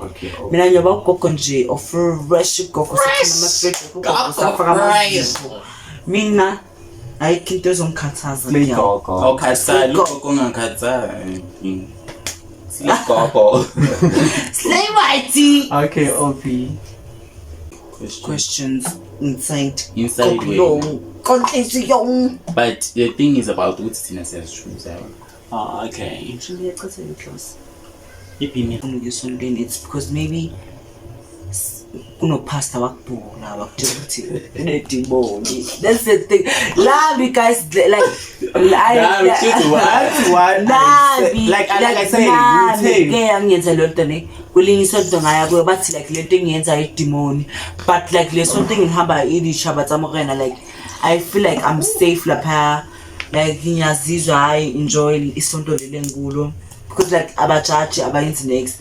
Okay. Mina nyoba ugogo nje of fresh ugogo fresh ugogo safaka amazwi. Mina ayikho into ezongikhathaza nje. Awukhathali ugogo ongakhathali. Gogo. Slay whitey. Okay, OP. Questions inside way. Content. But the thing is about what Tina says true. Okay. Actually, I got to close. It's It's because maybe pastor wakubhula wakuthi nedimoni. That's the thing. Love you guys like angiyenza lo nto ne kulinye isonto ngaya kuyo bathi like le nto engiyenza idemoni but like le sonto engihamba ilisha batsamogena like I feel like I'm safe lapha like ngiyazizwa I enjoy isonto lele ngikulo because like abajaji abayenzi next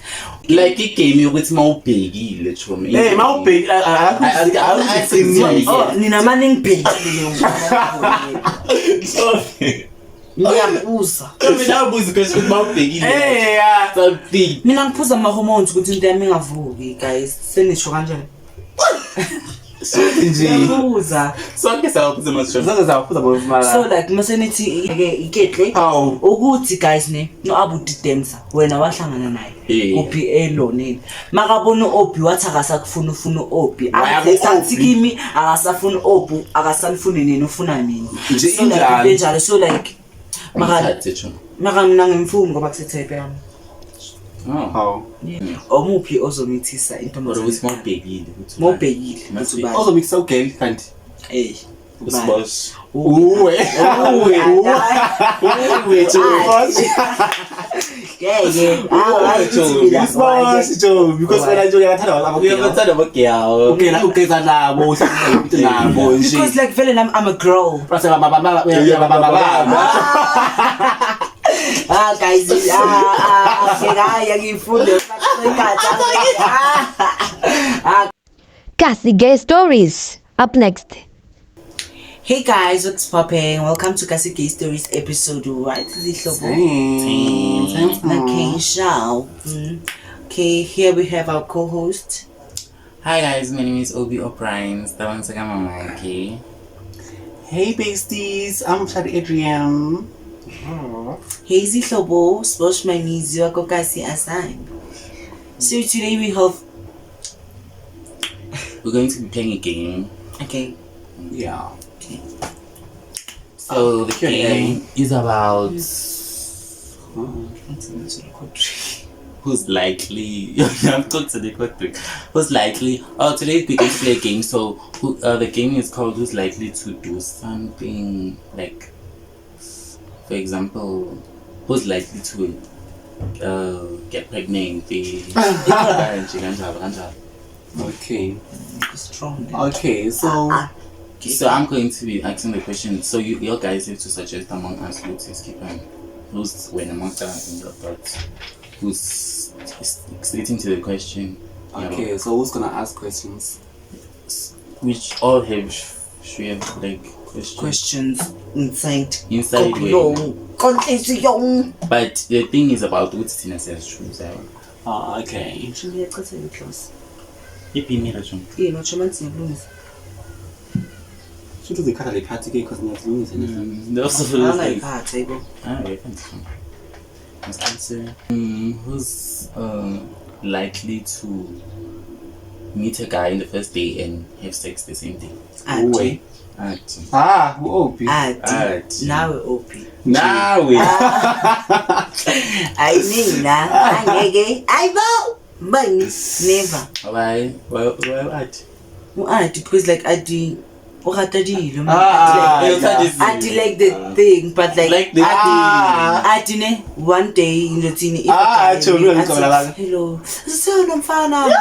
like igame yokuthi mawubhekile Chomi. Hey, mawubhekile nina manje ngibhekile ngiyabuza mina ubuza ukuthi mawubhekile mina ngiphuza ama hormones ukuthi into yami ingavuki guys senisho kanjani ngiyabuza sonke sawuphuza masho so like masenithi ikehle ukuthi guys ne no abuti demza wena wahlangana naye uphi elonini makabona ophi wathi akasakufuna ufuna ophi akathi kimi akasafuna ophi akasanifuni nini ufuna nini njalo so like maka mina ngimfuni ngoba kusethe yami omuphi ozomithisa into mawubhekile ozomithisa ugame kanti boss uwe because when I do because like feeling I'm a girl guys Kasi Gay Stories up next. Hey guys, what's popping? Welcome to Kasi Gay Stories episode 1. Okay, show. Okay, here we have our co-host. Hi guys, my name is Obi O'Brien. Okay. Hey besties, I'm Shadi Adrian. Hey Zihlobo, Sposh my knees, you are Kasi Asai. So today we're going to be playing a game. Okay. Yeah. Okay. So the game is about who's likely. Who's likely? Oh, today we're going to play a game. So the game is called Who's Likely to Do Something. Like, for example, who's likely to get pregnant? Okay. Strong. Okay, so so I'm going to be asking the question. So you guys have to suggest among us who's when amongst us in your thoughts, who's stating to the question. Okay, so who's gonna ask questions? Which all have should have like questions inside way. But the thing is about what Tina says true. Okay. Actually, I got to close. Should we cut a party because not who's likely to meet a guy in the first day and have sex the same day? Opi. Now Opi. I mean, I know, but never. Why? Because like I do. I like the thing, but like I didn't one day in the teeny. Hello, so I'm fine. I've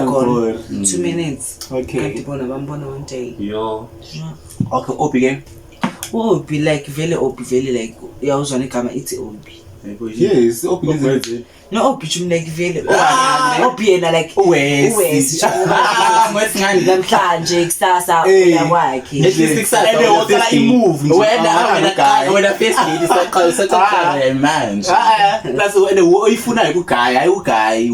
gone 2 minutes. Okay. One day. Yo. Okay, Opi game. Opi like very Opi, very like I was on a camera. It's Opi. Yes, Obi is No, Obi chum like vele. Ah. Obi yena like West. namhlanje kusasa uya kwakhe. At least kusasa And what's a move? When I first lady sakaqala manje. That's when oyifuna ikuguy, hayi uguy.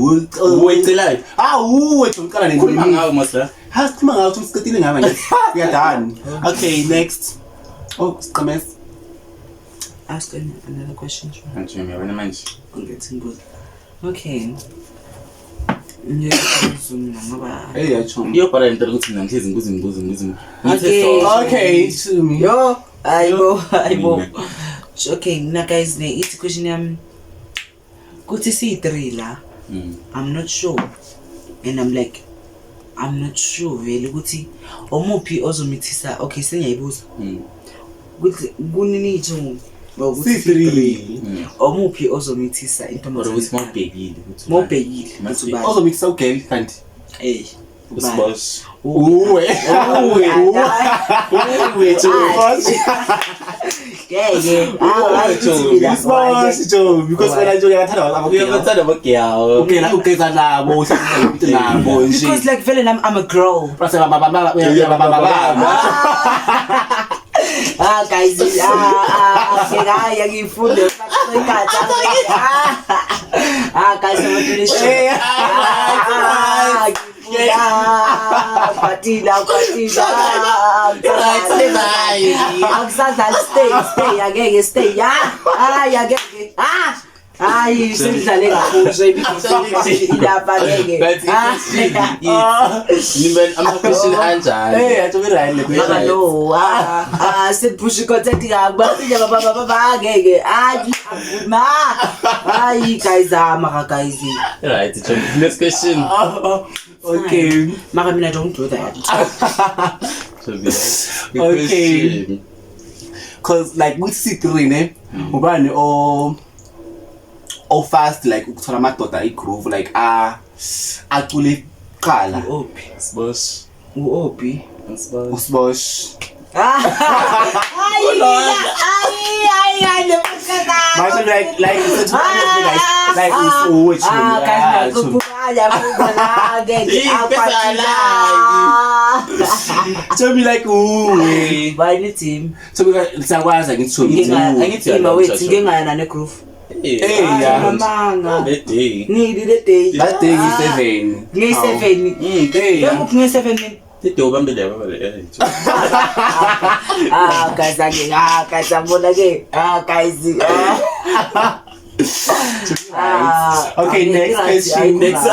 Wecelayo. Uwe uqala Khuluma nendlela. ngawo mosla. Sikhuluma ngawo ukuthi siqedile ngaba nje. We are done. Okay, next. Oh, Siqames. Ask another question. Manje uyabona manje. Okay. Ngiyazuma ngoba Hey, yachom. Iyobhala into ukuthi mina ngihlezi ngibuza. Okay, to me. yo ayibo. Okay, na guys it's question yami. Kuthi si3 la. I'm not sure. And I'm not sure vele ukuthi omuphi ozomithisa. Okay, sengiyayibuza. Kuthi kunini ithu C3. omuphi ozomithisa intombazane Ukuthi mawubhekile ukuthi mawubhekile ukuthi ba Ozomithisa ugel kanti. usibosh. Uwe. Joe, because when I joke ngathanda abakho. Uyabathanda bogiyawo. Ukela ugeza nabo, uhlangana nabo nje. because like vele I'm a girl. Base baba. Guys, ngeke ngifunde sakhathi. Guys, I'm doing this. Patila. Stay. Agege stay. Agege. Ay, sendlale kakhulu idaba ngeke. Nimen ama-question anjani. Hey, athi right le question. No, sipush content ngakubasinya baba ngeke. Ay guys, guys. Right, next question. Okay. Maka mina don't do that. Okay. Cause like with C3 ne, ubani o fast like ukuthola amadoda igroove like acule qala. Opi. Usibosh. Uopi. Usibosh. Ay, Imagine like it's like which guys, so be like ooh. By the team. So we sakwazi ngitho Angithi ngingaya nane groove. Hey, yeah. Manga. That day. Need the day. That day is 7. Ni 7. Hey. Ni 7. Tete ubambile baba. Guys again. Guys ambona ke. Guys. Okay, next question. Next.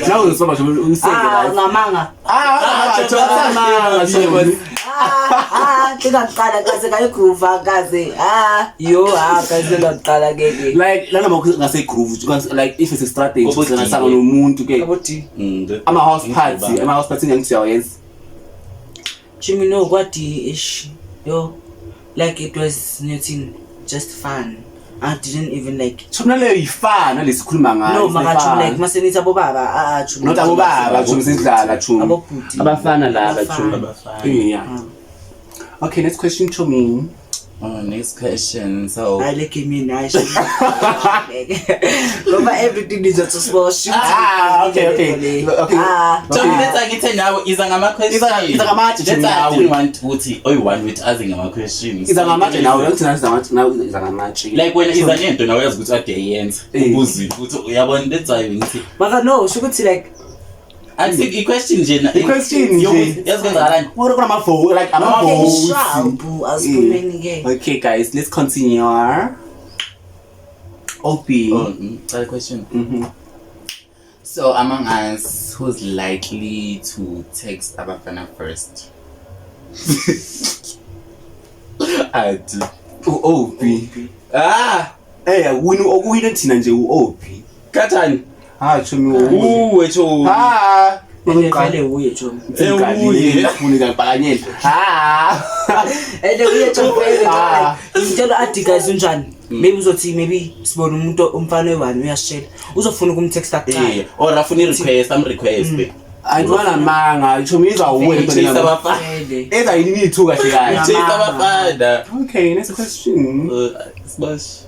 Now it's so much we say guys. Ngamanga. Ngaqala kaze kayi groove kaze. Kaze ngaqala ngeke. Like lana ngase groove like if it's a strategy ngasanga nomuntu ke. Abothi. Ama house party ngiyangisiya yes. Chimino kwadi ish. Yo. Like it was nothing, just fun. I didn't even like. Chumna leyo ifana lesikhuluma ngayo. No, maka like masenithi abobaba chumna. Not abobaba chumna sidlala chumna. Abobhuti. Abafana laba chumna. Abafana. Yeah. Okay, next question to me. Next question. So I like him in Over everything is just a small shoot. Okay. so let's ngithi nawe iza ngama questions. Iza ngamatshe nawe. I didn't want ukuthi oyi-one with us ngama questions. Iza ngamatshe nawe ngithina iza ngamatshe. Like when iza nento nawe uyazi ukuthi ade yenza ubuzile ukuthi uyabona let's why ngithi Maka no, shukuthi like I question nje na. Question nje. Yazikwenzakala. What about my phone? Like I'm a phone. Okay, guys, let's continue. OP. That question. So among us, who's likely to text Abafana first? I do. OP. Hey, winu thina nje uOP. Kathani? Chumi wethu. Ngale uye Chomi. Uye ufuna ngabhakanyela. Uye Chomi. Ngitshela adi guys unjani? Maybe uzothi maybe sibona umuntu umfana we1 uyashela. Uzofuna ukumtexta kuqala. Or afuna request, am request. Ayidwana manga, Chomi izawuwe Chase Abafana. Eza yini ithu kahle kahle. Chase Abafana. Okay, next question. Smash.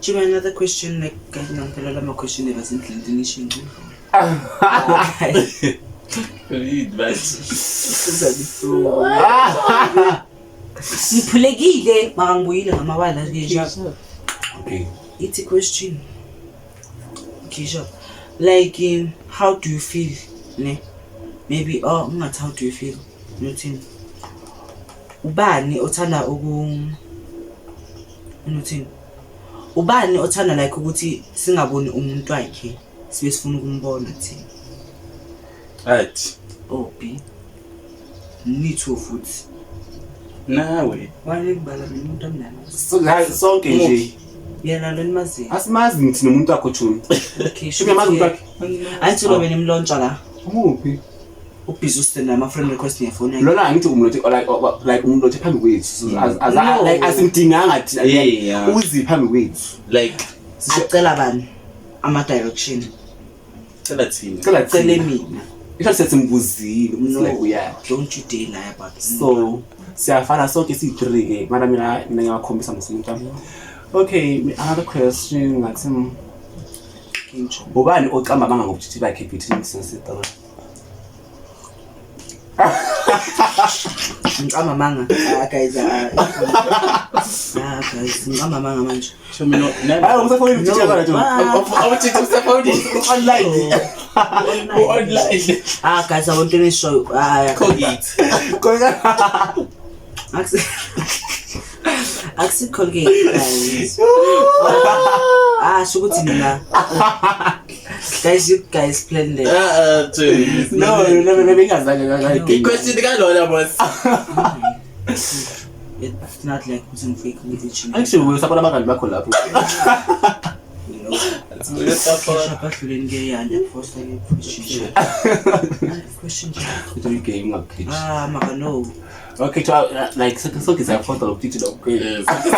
Do you have another question? Like, I don't know my question ever since Indonesian. Ngiphulekile makangibuyile ngamabala nje. Okay. It's a question. Okay, sure. Like, how do you feel? Ne? Maybe not how do you feel? Nothing. Ubani othanda nothing. Ubani othanda like ukuthi singaboni umuntu wakhe sibe sifuna ukumbona thina. Right. B. Need to futhi. Nawe. Wale ngibala mina umuntu amnana. Sonke nje. Yena lo nimazi. Asimazi ngithi nomuntu wakho Juni. Okay, Shumi yamazi umuntu wakhe. Ayitholo wena imlontsha la. Umuphi? Ubhizi usenda ama friend request ngefoni yakhe. Lona ngithi umuntu like umuntu othi phambi kwethu. Like asimdinganga thina. Uzi phambi kwethu. Like acela bani ama direction. Cela mina. Isho sesimbuzile like uya. Don't you dare lie about it. So siyafana sonke si3 ke mara mina ngiyakhombisa ngomuntu wami. Okay, another question ngathi ubani oqamba manga ngokuthi bakhe between sensitive. Ngicama manga guys guys ngicama manga manje show me no hayi usafona ukuthi kana Juni awuthi usafona online guys I want to show Colgate Axi Colgate guys shukuthi mina guys you guys plan it no ngingazange question kalona boss it's not like using fake with actually we support abangani bakho lapho okay like so is a photo of teacher okay okay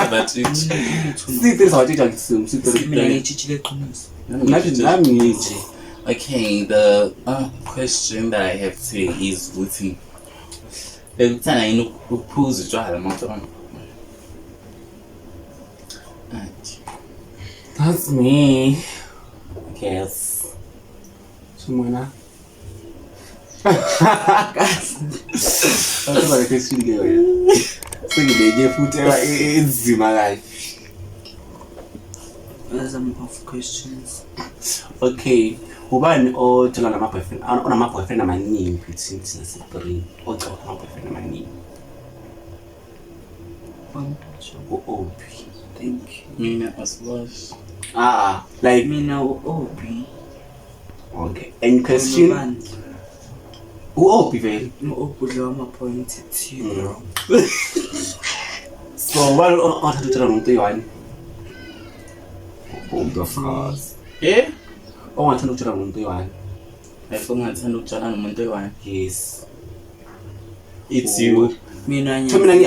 the question that I have today is Wuti. Bekuthana yini ukuphuza utshwala mawuthona? That's me. Yes. Sumona. Akubale question ke wena. Sengibeje futhi enzima kahle. There's some of questions. Okay. Ubani othola nama boyfriend onama boyfriend amaningi between sesi3 oqala nama boyfriend amaningi. Obi. Thank you. Mina aswash. Like mina Obi. Okay. And question Obi vele. Obi lo ama point to bro. So what on to umuntu yini? Of course. Ongathanda ukutshela umuntu oyi-1. Ungathanda ukutshela nomuntu oyi-1. Yes. It's you. Mina no nami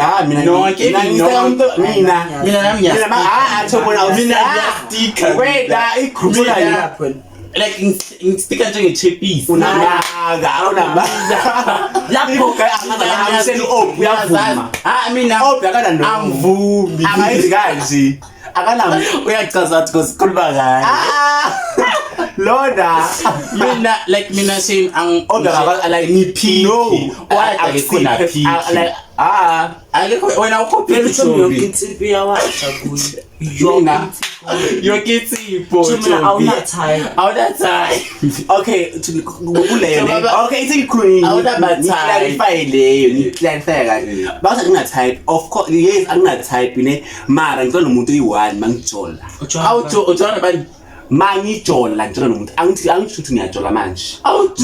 sticker. Wait, igroup like ngistika njenge-chappies. Unamanga. Lapho angaseni uyavuma. Mina akana no. Angivumi. Angayizi kanje. Akana uyachaza ukuthi ngosikhuluma ngayo. Loda. Mina saying like ngiphi. No. Why akuna phi? Akekho wena ukhophile ngithi biyawacha kuyo. Yokitsipho. Awunathai. Okay, kulele. Okay, it's queen. Clarify leyo, clarify kahle. Base ngina-type. Of course, yes, angina-type ne. Mara ngicela umuntu oyi-1 mangijola. Ujola bani? Mangijola ngicela nomuntu. Angithi ukuthi ngiyajola manje.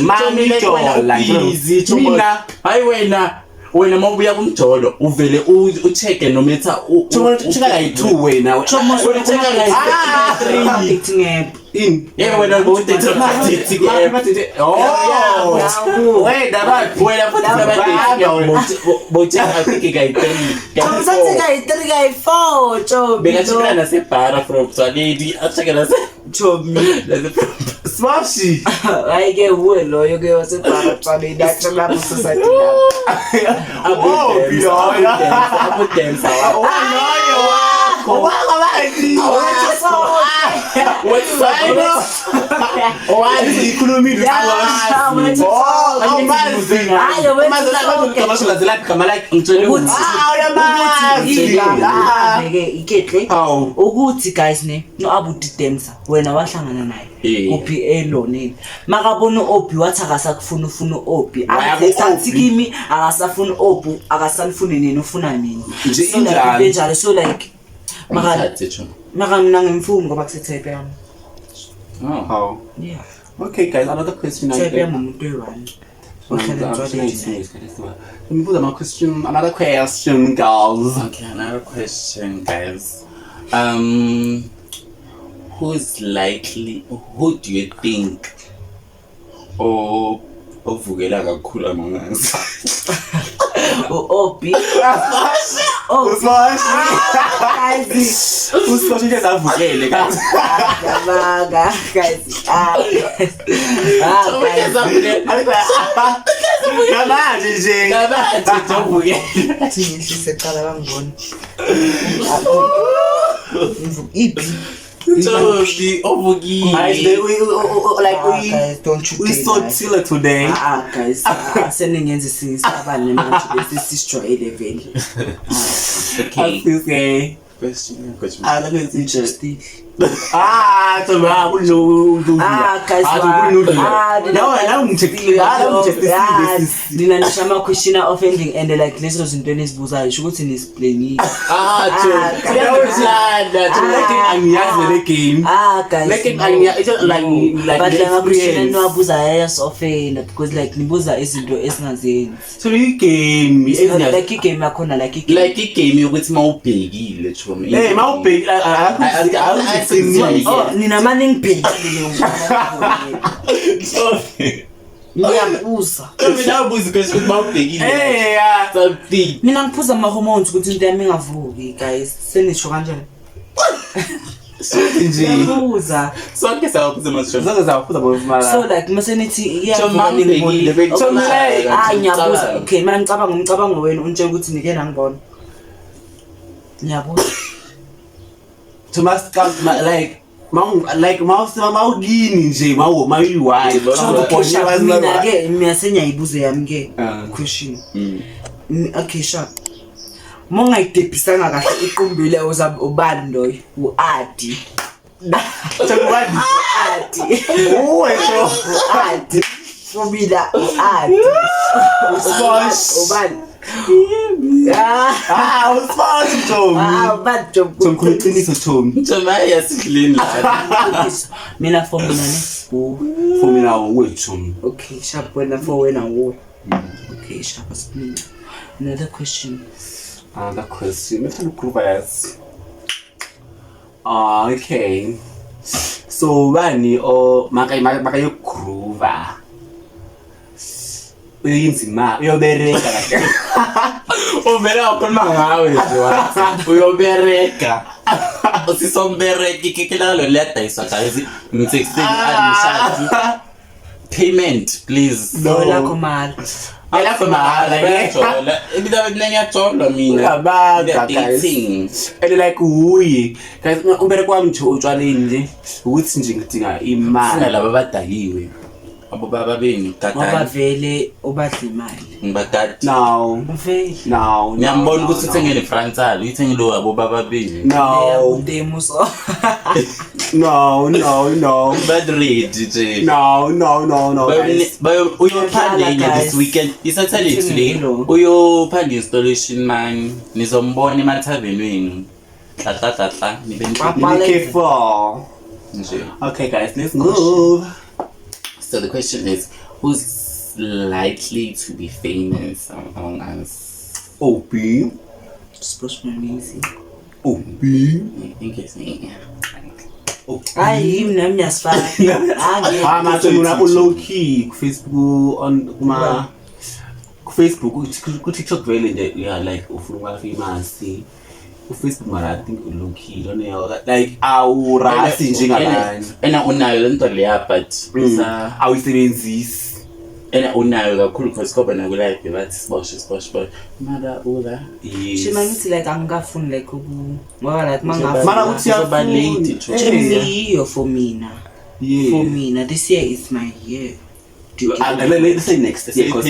Mangijola mina. Hayi wena mawubuya kumjolo uvele ucheke nometha cheka kayi2 wena cheka kayi3 yeah wena ubuthi dating wena futhi bocheka kayi3 kayi3 kayi4 chobi bekacheka na separa from Swaledi acheka na chobi Swashi ayike uwe loyo ke wasepara Swaledi achela lapho society abu dance yakho wathi ikhulumile iketle ukuthi guys ne no abudidemsa wena wahlangana naye kuphi elonini makabona obi wathi akasakufuna ufuna obi akathi kimi akasafuna obi akasanifuni nini ufuna nini njalo so like maka mina ngimfuni ngoba kusethe yami. Oh. Yeah. Okay guys, another question. Type yami umuntu we-1. Another question, girls. Okay, another question, guys. Who do you think ovukela kakhulu among us? Obi. Usosho nje zavukele guys. We saw Tila today. Guys, seningenza sisabane manje besisijwayele vele. Okay. Question. Let me see Interesting. guys. Nina nishama question offending and like leso zinto enisibuzayo isho ukuthi nisplain game. Wabuza yes offend because like nibuza izinto esingazenzi. So the game is like game yakhona like igame yokuthi mawubhekile Chomi. Hey, mawubhekile nina mani ngibhekile ngiyabuza mina ngiphuza ama-hormones ukuthi into yami ingavuki guys senisho kanjani ngiyabuza So like mase nithi ngiyabuza okay manje ngicabanga wena untshela ukuthi nike nangibona ngiyabuza Thomas like mawugini nje mawiyi mina ke miyasenyayibuze yami ke question okay sharp mongayidepisanga kahle iqumbile uzabe ubani loyo uAdi uAdi fobila uAdi ubani mina formula wethu. Okay sharp wena for wena wo okay sharp another question Okay, so bani o maka yo groover uyinzima uyobereka kahle uvela ukhuluma ngawe nje wathi uyobereka usisombereka ikekela ledayisa guys ngitexting admission payment please no la komala ngiyajolo mina dating and like uyi guys umbereko wami nje utshwaleni nje ukuthi nje ngidinga imali laba badayiwe abo baba beni ngoba vele obadla imali ngibadadi no ngiyambona ukuthi uthengele frontal uyithenge lo abo baba beni udemuso no bad read nje no bayo uyophanda this weekend isathale today uyophanda installation man nizombona emathavenweni hla nibe careful nje. Okay guys, let's move. So the question is, who's likely to be famous among us? Obi. Supposed to be easy. Obi. I think it's me. Him name just fine. I'm actually low key Facebook on my Facebook. Ku TikTok vele yeah like ufuna famous. Facebook mara I think low key don't know like awurasi njengabanye ena unayo lento leya but awuyisebenzisi and unayo kakhulu because koba na life bathi sibosh mara ula shima ngithi like angikafuni like ngoba like mangafuni mara uthi yafuna for mina. Yeah. For me, this year is my year. Let's say next year because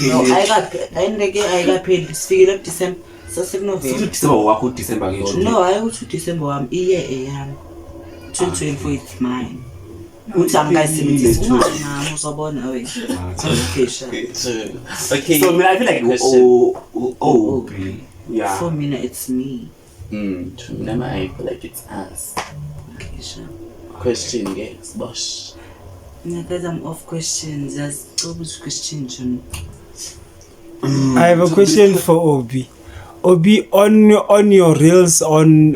no, I got paid. Speaking of December, so November. December wakho December ke yona. No, I go to December wami iye 2024 is mine. Uthi angayisebenzisi ngana uzobona wena. Okay. So I feel like yeah. For me it's me. I feel like it's us. Okay, sure. Question guys, boss. Yeah, guys, I'm off questions. There's always questions. I have a question for Obi. Obi, on your reels on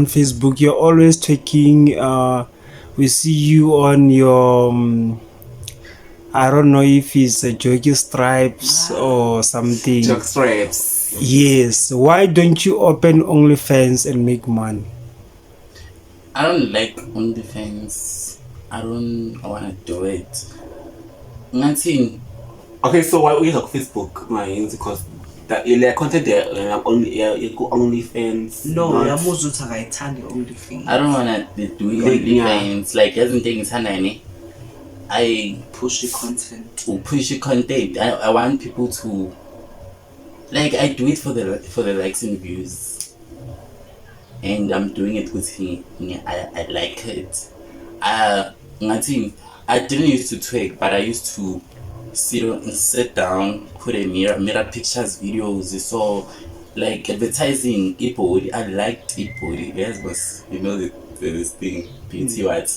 Facebook, you're always taking. We see you on your. I don't know if it's a jockey stripes or something. Jockey stripes. Yes. Why don't you open OnlyFans and make money? I don't like OnlyFans. I don't want to do it. Nothing. Okay, so why we talk Facebook, man? Because that you content there only OnlyFans. No, ya muzuta kaitani OnlyFans. I don't want to do OnlyFans. Like doesn't think it's handy. I push the content. I want people to like. I do it for the likes and views. And I'm doing it with him. I like it. I didn't used to twerk, but I used to sit down, put a mirror pictures, videos. So like advertising e-body. I liked e-body. Yes, but you know this thing, beauty white.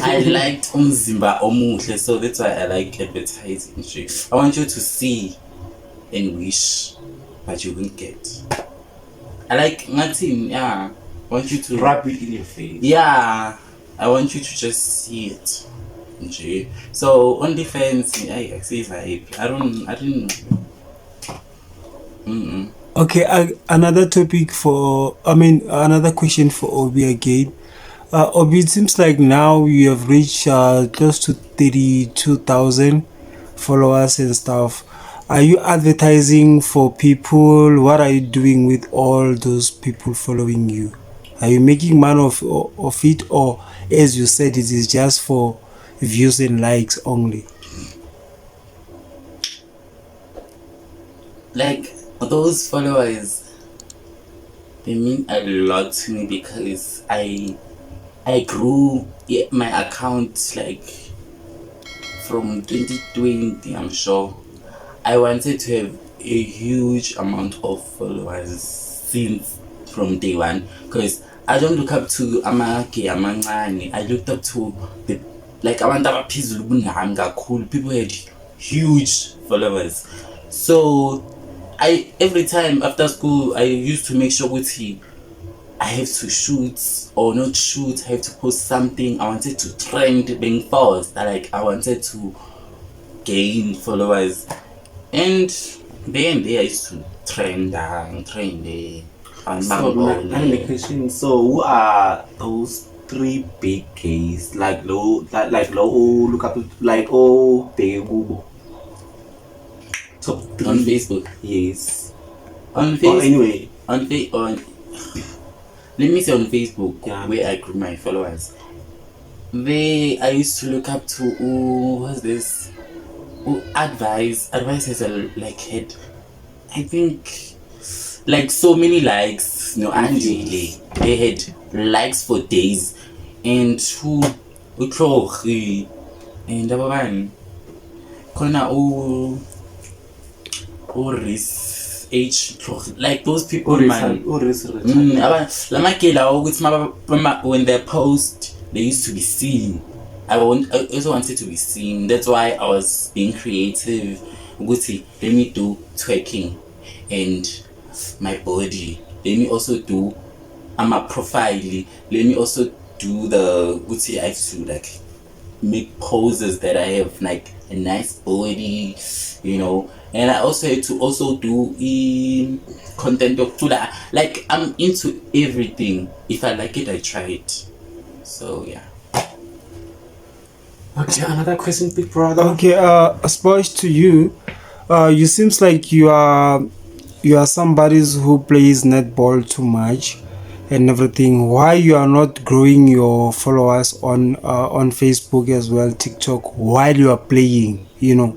I liked umzimba omuhle, so that's why I like advertising. I want you to see and wish, but you won't get. I like nothing, yeah. I want you to rub it in your face. Yeah, I want you to just see it. Okay. So OnlyFans, I see vibe. I don't. Okay, another topic another question for Obi again. Obi, it seems like now you have reached close to 32,000 followers and stuff. Are you advertising for people? What are you doing with all those people following you? Are you making money of it, or as you said, it is just for views and likes only? Like those followers, they mean a lot to me because I grew my account like from 2020. I'm sure I wanted to have a huge amount of followers since from day one, because I don't look up to amake amancane. I looked up to the like abantu abaphezulu kunami kakhulu. People had huge followers. So every time after school I used to make sure I have to shoot or not shoot, I have to post something. I wanted to trend being fast. Like I wanted to gain followers. And then I used to trend there. So who are those three big gays like low look up like big Google? Top 3 on Facebook. Yes. On Facebook. Anyway. Let me say on Facebook, yeah, where I grew my followers. I used to look up to what's this? Advice has had I think like so many likes. Angeli, they had likes for days, and and like those people, man. When they post, they used to be seen. I also wanted to be seen. That's why I was being creative. Let me do twerking and my body. Let me also do my profile. Let me also do the I have to like make poses that I have like a nice body, and I also had to also do content of that. Like I'm into everything. If I like it, I try it. So yeah. Okay, another question, big brother. Okay, Sposh, to you, you seems like you are somebody who plays netball too much and everything. Why you are not growing your followers on Facebook as well, TikTok, while you are playing? You know,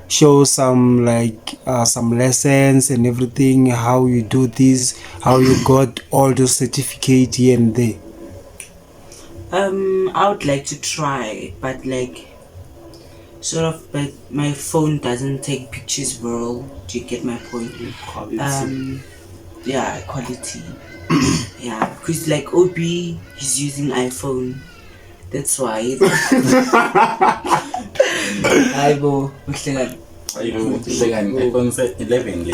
show some like some lessons and everything, how you do this, how you got all those certificates here and there. I would like to try, but like sort of, but my phone doesn't take pictures well. Do you get my point? Quality. Yeah, quality. Yeah, because like OB, he's using iPhone. That's why. Aibo, iPhone 11.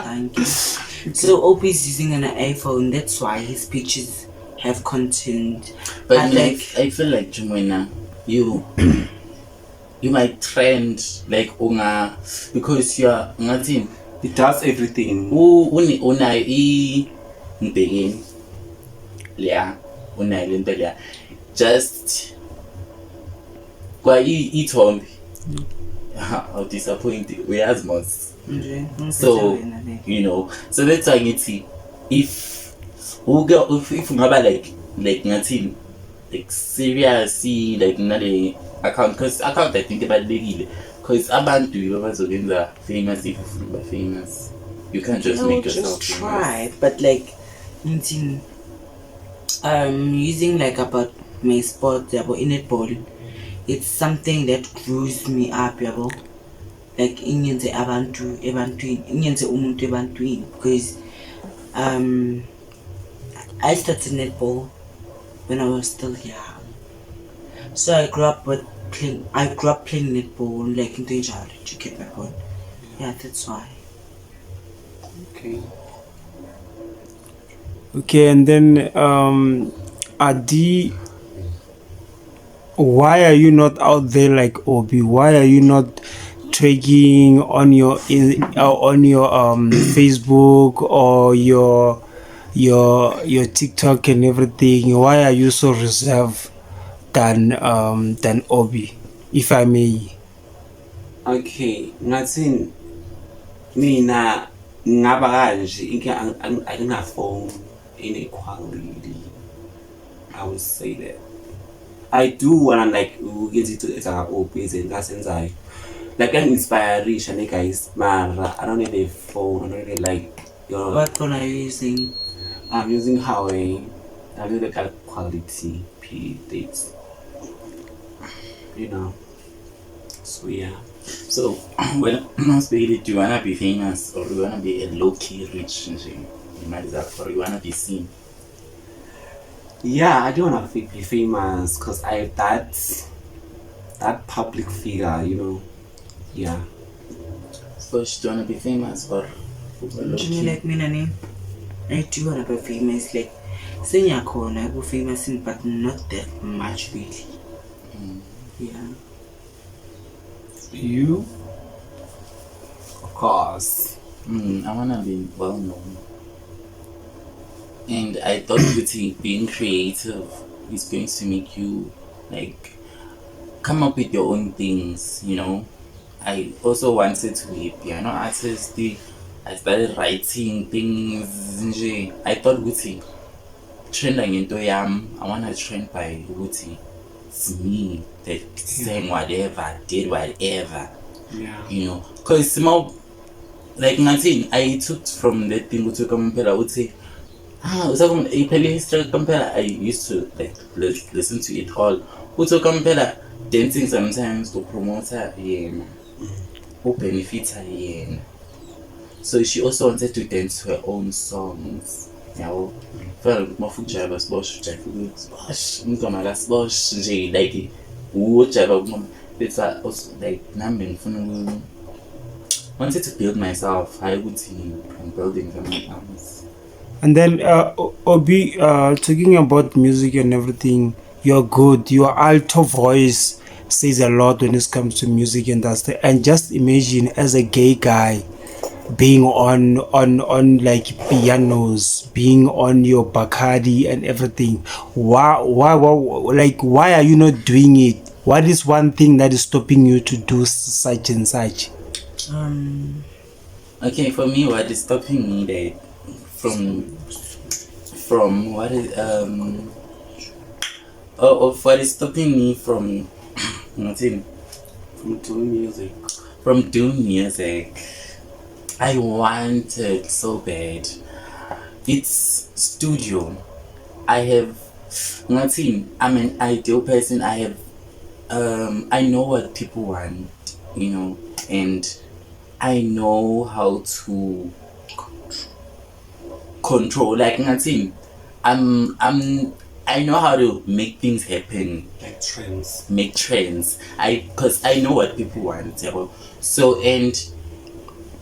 thank you. So OB is using an iPhone. That's why his pictures have content. But like, I feel like Jumena, you might trend like unga because you are nothing. It does everything. Una mbegeni leya una lento leya just kwa ithombe how disappointing uyazi mos. So you know, so that's why ngithi if ungaba like ngathi like serious like nale account, because account I think ibalulekile because abantu bazokwenza famous if ufuna famous. You can't just make yourself just famous. try, but like using like about my sport about netball, it's something that grows me up, yabo. Like inyenze abantu ebantwini, inyenze umuntu ebantwini, because I started netball when I was still young. So I grew up playing netball like in the child to get my point. Yeah, that's why. Okay, and then Adi, why are you not out there like Obi? Why are you not tagging on your Facebook or your TikTok and everything? Why are you so reserved than Obi, if I may? Okay, ngathi mina ngaba kanje inke angina-phone inequality. I would say that I do wanna like ukwenza into ezaka-obese ngasenzayo like ang-inspire-isha ne-guys mara I don't need a phone, I don't need like your. What phone are you using? I'm using Huawei. I'm using the quality P dates, you know. So yeah. So when basically, do you wanna be famous or do you wanna be a low-key rich? Or you wanna be seen? Yeah, I do wanna be famous because I have that public figure, you know. Yeah. So do you wanna be famous or Jimmy, like me, Nani, I do wanna be famous. Like, saying I go famous, but not that much really. Yeah. You? Of course. I wanna be well known. And I thought being creative is going to make you like come up with your own things, you know. I also wanted to be a piano artist. I started writing things. I thought trending into I wanna trend by it's me that sang whatever, did whatever. Yeah. You know, because small like nothing I took from that thing to compare. I would say I used to like listen to it all. Also compare dancing sometimes to promote her who benefits her. So she also wanted to dance her own songs. Yeah, felt more food driver sbosh like it's also like numbing wanted to build myself. I would see building something else. And then Obi, talking about music and everything, you're good. Your alto voice says a lot when it comes to music industry. And just imagine as a gay guy being on like pianos, being on your Bacardi and everything. Why are you not doing it? what is one thing that is stopping you to do such and such? Okay, for me, what is stopping me that from what is what is stopping me from nothing From doing music. from doing music, I want it so bad. It's studio. I have nothing. I'm an ideal person. I have I know what people want, you know, and I know how to control, like nothing. I know how to make things happen, Like trends. make trends. Because I know what people want, yabo. So, and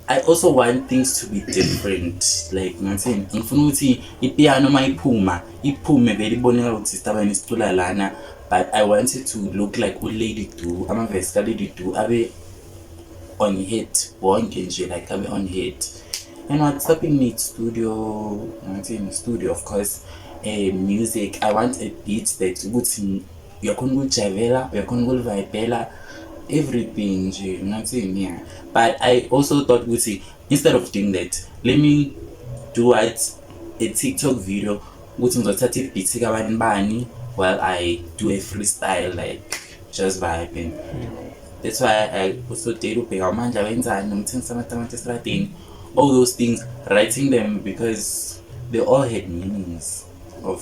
I also want things to be different, like nothing. Ngifuna ukuthi ipiano iphume vele iboneka ukuthi sitabani sicula lana, but I want it to look like uLady Do, amavesi kaLady Do abe on hit wonke nje, like abe on hit. And what's stopping me? Studio, of course. Music. I want a beat that ukuthi uyakhona ukujavela, uyakhona ukuvibela, everything nje, nothing, yeah. But I also thought ukuthi instead of doing that, let me do a TikTok video ukuthi ngizothatha i-beat kabani bani while I do a freestyle, like just vibing. That's why I also did ubheka uMandla wenzani nomthengisa amatamati esitradini, all those things, writing them because they all had meanings of,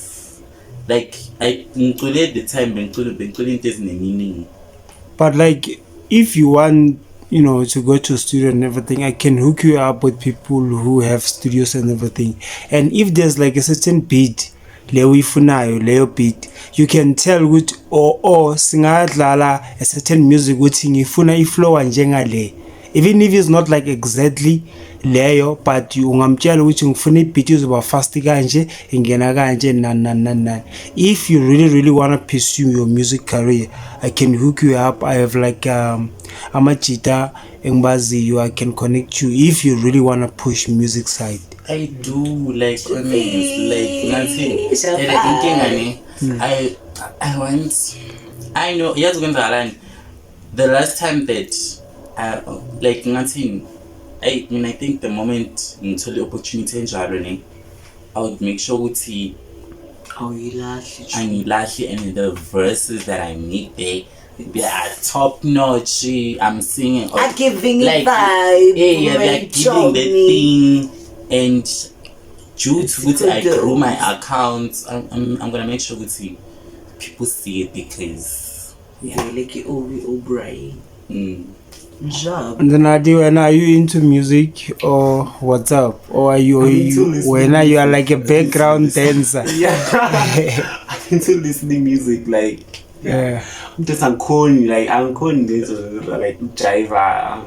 like, I ngicule at the time bengicule into ezine-meaning. But like, if you want, you know, to go to a studio and everything, I can hook you up with people who have studios and everything. And if there's like a certain beat, leyo beat, you can which which or singadlala a certain music which ngifuna iflow njengale. Even if it's not like exactly leyo, but you ungamtshela ukuthi ngifuna ibeat izoba fast kanje ingena kanje na. If you really want to pursue your music career, I can hook you up. I have like amajita engibaziyo, I can connect you if you really want to push music side. I do, like, honest, like nothing. I want, I know, yes, the last time that like nothing, I mean, I think the moment until the opportunity enjalo, I would make sure ukuthi angilahle, and the verses that I make there they are top notch. I'm singing, I'm giving like, it vibe. yeah, like giving that thing. And due to which I grew my account, I'm gonna make sure that people see it because like O'Brien. Job. And then are you into music or what's up? Or are you when you are like a background dancer? Yeah. I'm into listening music, like, yeah. Just I'm calling this like driver.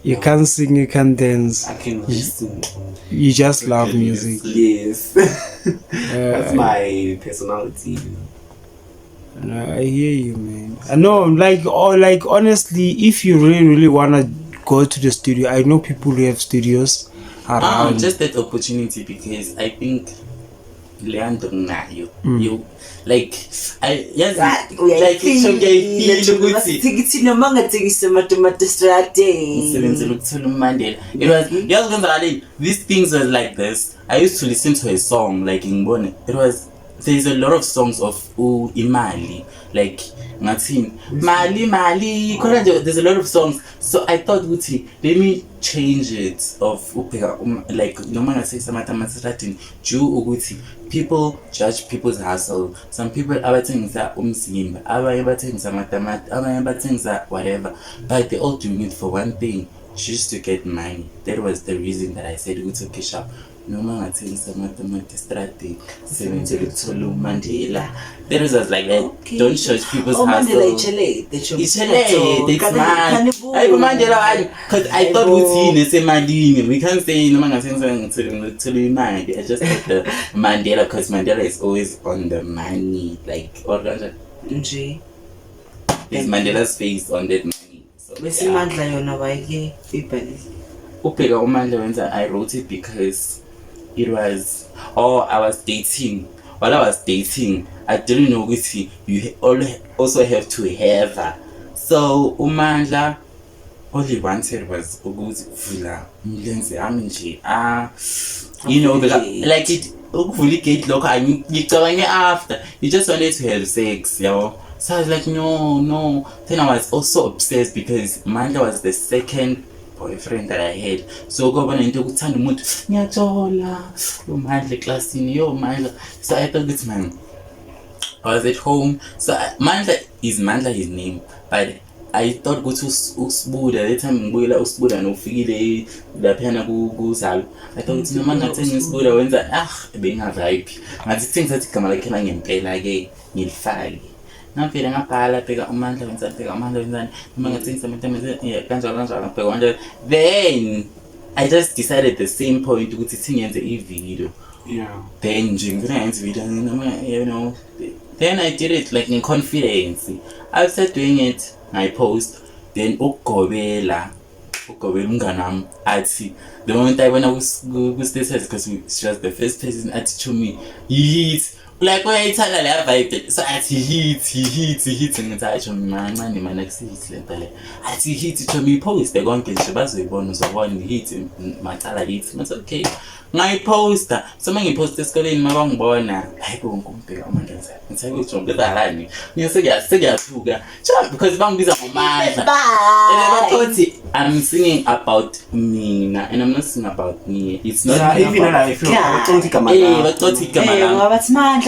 You can't sing, you can't dance. I can listen. You just love music. Yes. That's my personality. I hear you, man. I know, like honestly, if you really wanna go to the studio, I know people who have studios around. Just that opportunity, because I think Leandro nayo, you like I yes like ukuthi noma ngathekisa matematisrate ngisebenzela ukuthola uMandela. It was yazi these things were like this. I used to listen to a song like ngibone, there's a lot of songs of imali, like ngathi mali khona nje, there's a lot of songs. So I thought ukuthi let me change it of like noma ngathekisa matematisrate due ukuthi people judge people's hustle. Some people abathengisa umzimba, abanye bathengisa matamati, abanye bathengisa whatever, but they all doing it for one thing, just to get money. That was the reason that I said ukuthi okay sharp, noma ngathengisa matamati strategy sebenzela ukuthola uMandela. That was like that. Okay. Don't judge people's hustle. It's mad. Because I thought we can't say no man to money. I just like the Mandela because Mandela is always on the money. Like is Mandela's face on that money. So I wrote it because it was I was dating. While I was dating, I didn't know ukuthi you also have to have her. So uMandla all he wanted was ukuthi vula umlenze ami nje you know like it ukuvula igate lokho angicabange after you just wanted to have sex, yabo. So I was like no. Then I was also obsessed because Mandla was the second boyfriend that I had. So ngoba into ukuthanda umuntu ngiyathola uMandla eclassini Mandla. So I thought this man, I was at home. So Mandla his name, but I thought ukuthi uSibuda that time ngibuyela uSibuda nofikile laphana kuZalo. I thought ukuthi noma ngathenga uSibuda wenza bengavibe. Ngathi sengisathi igama lakhe ngempela ke ngilifake. Ngafika ngabhala bheka uMandla wenzani noma ngathengisa into kanjalo bheka manje. Then I just decided the same point ukuthi singenze i-video. Yeah. Then nje ngenze video you know. Then I did it like in confidence. After doing it, I post. Then ukugobela umnganami athi the moment I went ku status because she was the first person athi to me hit like uyayithanda le vibe. So athi hit ngithi athi mancane mana kusithi lento le athi hit to me post konke nje bazoyibona uzobona hit macala hit. It's okay. Ngayiposta so mangiposta esikoleni mabangibona hayibo ngokumbheka uMandla ngithi uJongezalani ngiyasekuyavuka because bangibiza ngoMandla and bathi I'm singing about mina and I'm not singing about me. It's not even I feel bathi igama bathi Mandla.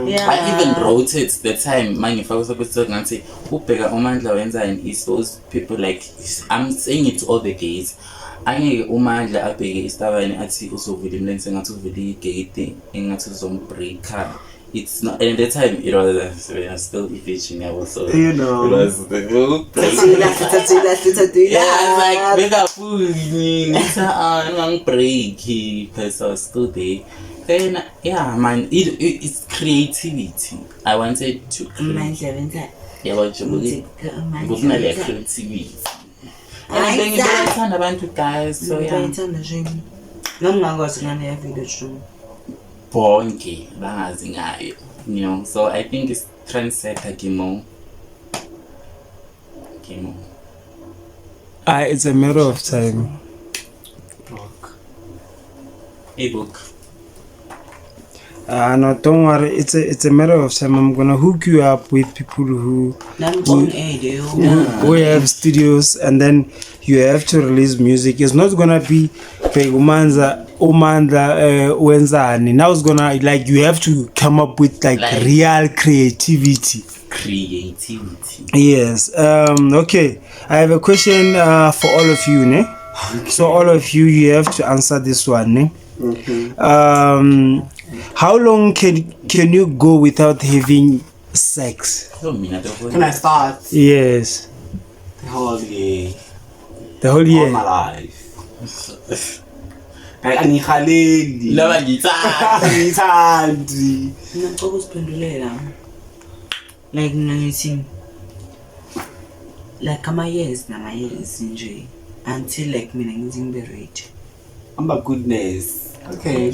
Yeah, I even wrote it the time mangifaka ukuthi ngathi ubheka uMandla wenzani is those people like I'm saying it to all the gays. Angeke uMandla abheke isitabane athi uzovula imlenze ngathi uvula igate engathi uzombreaker. It's not, and at the time it was still virgin. I was so you know it was the yeah, I was like make a fool I'm breaky because I was still there. Then yeah man, it's creativity. I wanted to create. Yeah, but you creativity. And I think it's abantu guys, so yeah. Bonke bangazi ngayo, you know. So I think it's trendsetter Kimo. It's a matter of time. Ebook. No, don't worry. It's a matter of time. I'm gonna hook you up with people who have studios, and then you have to release music. It's not gonna be Umandla wenzani. Now it's gonna like you have to come up with like real creativity. Yes. Okay. I have a question for all of you, ne? So all of you have to answer this one, ne? Okay. How long can you go without having sex? Can I start? Yes. The whole year. The whole year? All my life. Angikhaleli. Laba ngithandi. Ngicela usiphendulela. Like ngithi like ama-years nje until like mina ngithi ngibe ready. My goodness. Okay.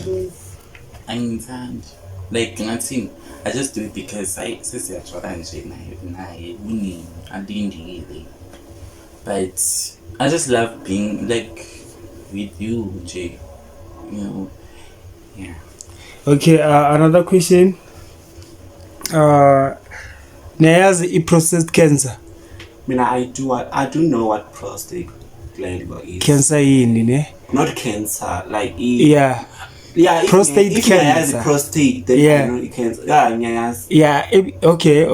Angithandi. Like nothing. I just do it because sesiyathola nje naye uningi alindile. But I just love being like with you, Jay. You know. Yeah. Okay, another question. Nayazi prostate cancer. I do know what prostate gland is. Cancer yini ne? Not cancer, like yeah. Yeah, prostate if cancer. If prostate, then yeah. I know it cancer. Yeah, yeah. Okay.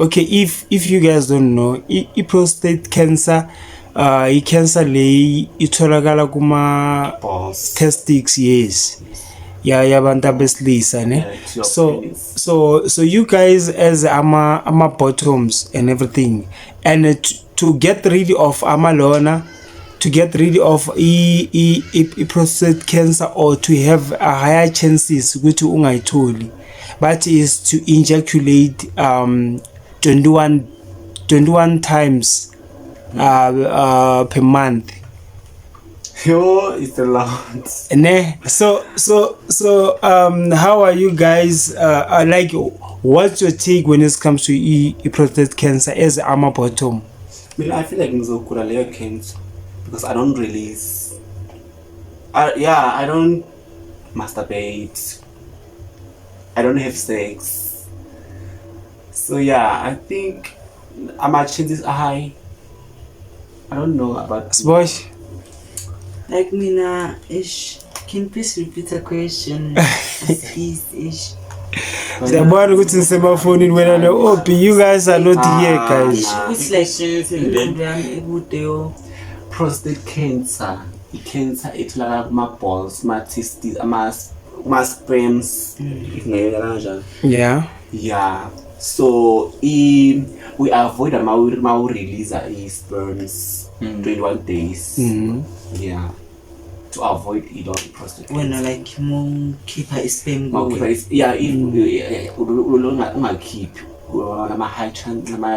If you guys don't know, prostate cancer, cancer le itholakala kuma testes, yes. Yeah, yabantu besilisa ne. So you guys as ama bottoms and everything, and to get rid of amalona, to get rid of prostate cancer, or to have a higher chances ukuthi ungayitholi, but is to ejaculate 21 times per month. Yo, it's a lot. Ne? So how are you guys? Like, what's your take when it comes to prostate cancer as a bottom? I feel like ngizokula leyo cancer because I don't release. I don't masturbate. I don't have sex. So yeah, I think my chances are high. I don't know about Sbosh? Like Mina ish. Can you please repeat the question? Please ish. The boy who's in the phone when I know you guys are not here, guys. It's like prostate cancer. Cancer itholakala kuma balls, ma testes, ma sperms. Yeah. Yeah. So we avoid ma release sperms 21 days. Yeah. To avoid prostate cancer. When I like more keep a sperm going. Yeah, if keep my high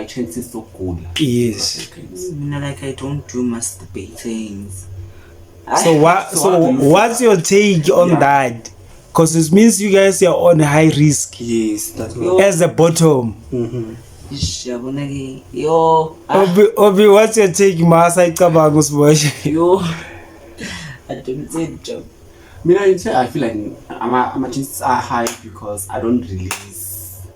chances to cool. Yes. Like I don't do masturbate things. So what's your take on that? Because it means you guys are on high risk. Yes, that's as the bottom. Yo, Obi, what's your take, Masa Kabagus Bosh? Yo, I don't say the job. I feel like my chances are high because I don't release.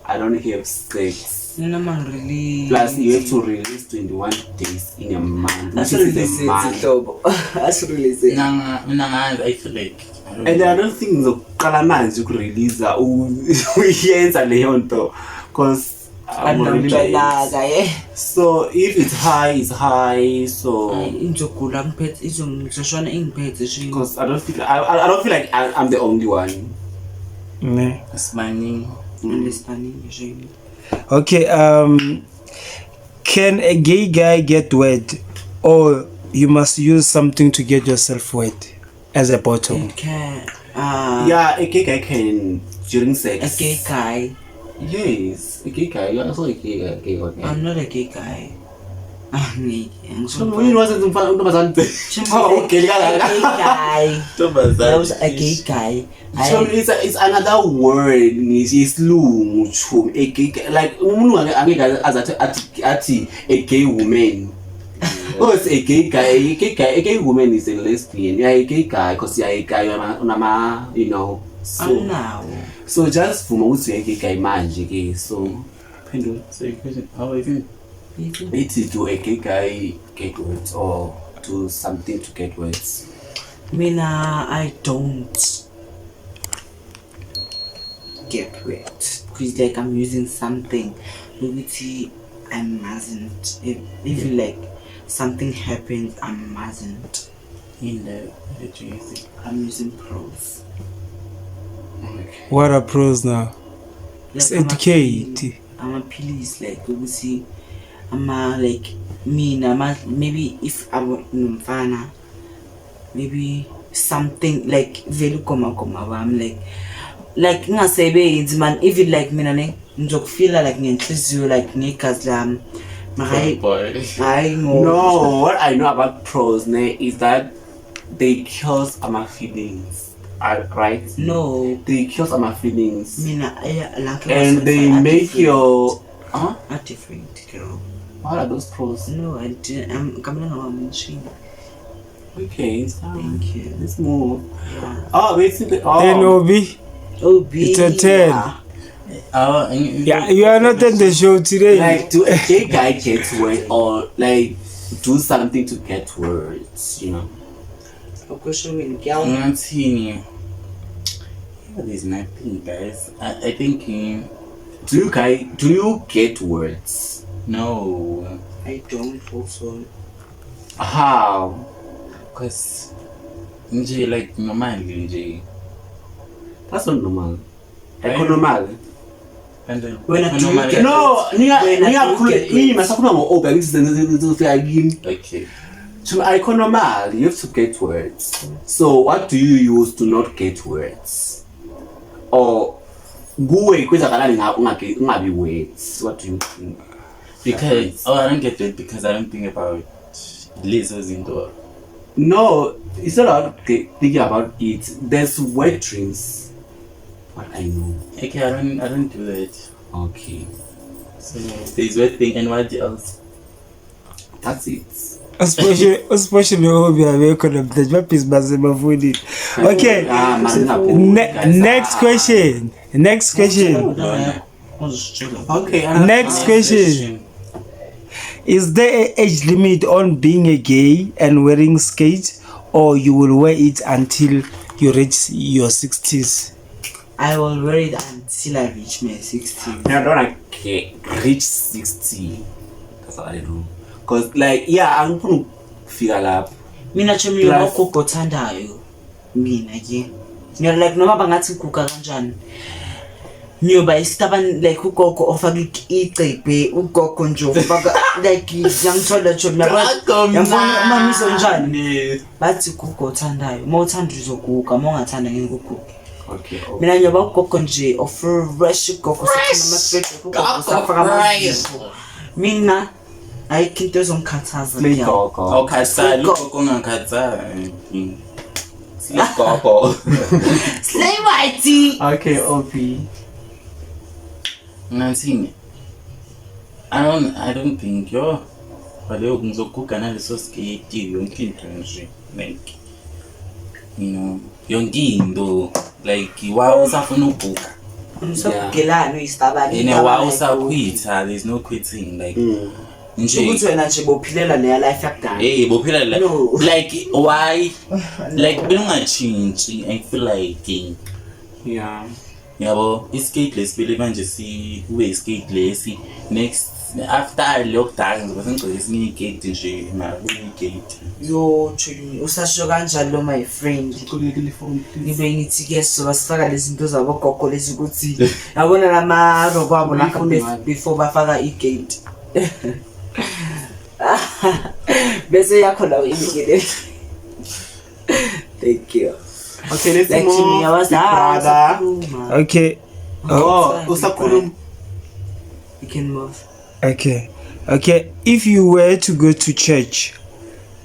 I don't have sex. Plus, you have to release 21 days in a month. That's really a month. That's really it. I feel like. And I don't think the Kalaman you could release that. Because so if it's high, it's high. So because I don't feel like I'm the only one. Okay, can a gay guy get wet, or you must use something to get yourself wet as a bottom? Yeah, a gay guy can during sex. A gay guy? Yes, a gay guy. You're also a gay guy. I'm not a gay guy. When wasn't in front of a gay guy. That was a gay guy. It's another word. It's a gay guy, like a gay woman. Oh, it's a gay guy. A gay woman is a lesbian. Yeah, a gay guy because you're a guy. You know. So just for most a gay guy, magic. So, how is it? It is to a gay guy get wet or do something to get wet. I don't get wet because like I'm using something. Maybe I mustn't. If like something happens, I mustn't. I'm using pros. Okay. What are pros now? Like educate. I'm a police, like obviously. Like maybe if I'm fana, maybe something like very I'm like ngasebe man if you like me feel like you like I know. No, what I know about pros is that they cure my feelings. Right? No, they cure my feelings. And they make your a different girl. What are those pros? No, I didn't. I'm coming on a machine. Okay, thank you. Let's move. Yeah. Oh, basically, Obi. It's a 10. Yeah, you are not in the show today. Like, do a gay guy get wet or like do something to get words? You know. There's nothing, guys. I think. Do you get words? No, I don't also. How? Because like normally that's not normal. Normal. And when I do normal. Okay. To normal, you have to get words. So what do you use to not get words? Or words? What do you think? Because I don't get it because I don't think about lasers indoor. No, it's not about thinking about it. There's wet dreams. What I know. Okay, I don't do that. Okay. So there's wet thing and what else? That's it. Especially Obi Abekono, the job is Mazemavuni. Okay. Next question. Okay. Next question. Is there an age limit on being a gay and wearing skates, or you will wear it until you reach your 60s? I will wear it until I reach my 60s. I don't like reach 60. That's what I do. Cause like I'm gonna figure up. Mina chumi ugogo othandayo. Mina ke. Ngiyala like noma bangathi kuka kanjani. Nyoba isitaban like ugogo ofaka icebe ugogo nje ufaka like yangithola nje yabona mama isonjani bathi ugogo othandayo uma uthanda uzoguga uma ungathanda ngeke uguge. Okay. Mina nyoba ugogo nje of fresh ugogo sekhona ugogo safaka amazwi. Mina ayikho into ezongikhathaza Slay gogo. Awukhathali ugogo ongakhathali. Gogo. Slay whitey. Okay, OP. Nathini. I don't think yo. Baleyo ngizoguga naleso skate yonke into nje like yonke into like wa usafuna uguga. Umsogelano istabani. Wa usakwitha, there's no quitting like nje ukuthi wena nje bophilela leya life yakudala. Bophilela like why like belungachinji I feel like yabo iskate lesibele manje we skate lesi next after lockdown ngizobe ngicela esinye igate nje igate Yo chini usasho kanjalo lo my friend. Ngibe ngithi ke sifaka lezi zinto zabo gogo lezi ukuthi yabona lama robo abo lapho before bafaka igate. Bese yakho la uyingile. Thank you. Okay, let's move. Brother. Okay. Usakhuluma. You can move. Okay. If you were to go to church,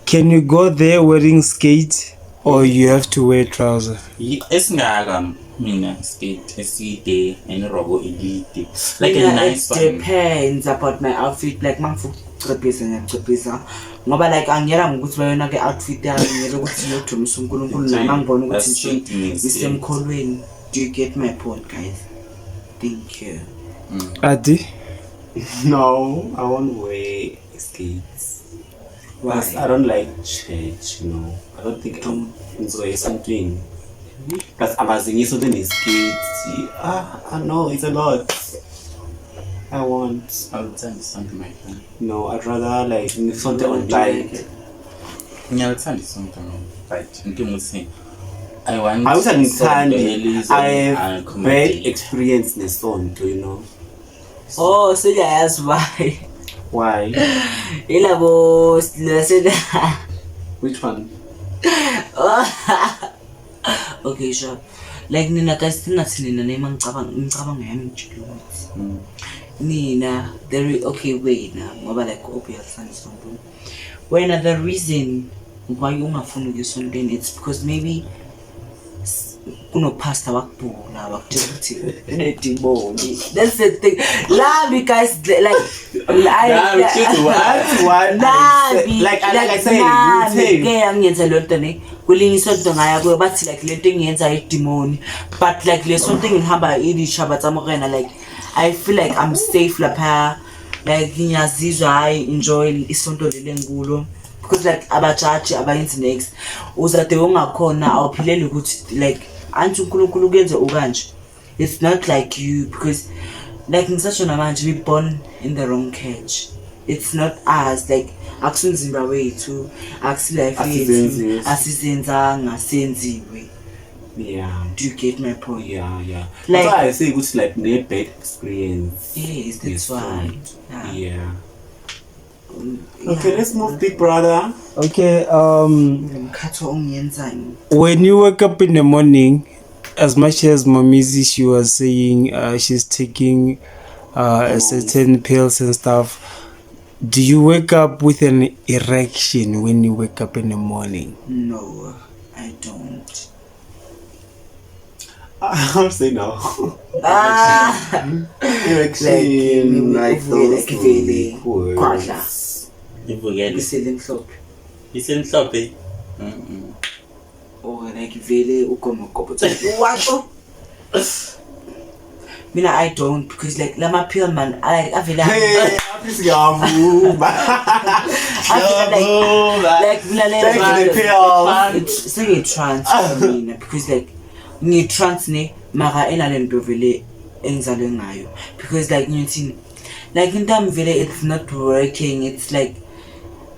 can you go there wearing skates, or you have to wear trousers? Esingaka mina skate eside and robo elite like a nice one. It depends about my outfit like mangifugcebhisa ngiyacebhisa ngoba like angiyela ngokuthi bayona ke outfit yami ngiyela ukuthi ngiyodumisa uNkulunkulu nami ngibona ukuthi nje isemkholweni. Do you get my point, guys? Thank you. Adi? No, I won't wear skates. Why? I don't like church, I don't think I'm enjoying something. Because I'm asking something is skates. I know it's a lot. I'll tell you something like that. No, I'd rather like something online. I'll tell you something like I have bad experience in Sonto, Oh, so I asked why. Why? Which one? Okay, sure. Like nina guys nina name ngicabanga yami njalo ukuthi. Nina okay wait now ngoba like obvious something. When the reason why ungafuni ukusontweni it's because maybe pastor wakubhula wakutshela ukuthi nedimoni. That's the thing. Love guys like I said ke angiyenza lonto ne kulinye isonto ngaya kuyo bathi like lento engiyenza idemoni but like le sonto engihamba idishaba tsamorena like I feel like I'm safe lapha like ngiyazizwa I enjoy isonto lele ngikulo because like abajaji abayenzi next uzade ungakhona awuphileli ukuthi like anti uNkulunkulu kuyenze ukanje. It's not like you because like ngisasho namanje we born in the wrong cage. It's not us like akusinzimba wethu akusilayife yethu asizenzanga senziwe. Yeah. Do you get my point? Yeah. Like that's why I say it's like a bad experience. Yes, that's why. Yeah. Okay, let's move, big brother. Okay, when you wake up in the morning, as much as Mamizi, she was saying she's taking certain pills and stuff, Do you wake up with an erection when you wake up in the morning? No, I don't. I'll say no. Erection, like those really Kwadla. Ivukele. Iselimhlophe. Isemhlophe. Or like vele ugomogobo. What? Mina, I don't, because like lama pill man, I feel like Hey, please go. like it's like a trance for me, because like ni trance ne mara ena lento vele enzalo ngayo, because like ngithi like in time vele it's not working. It's like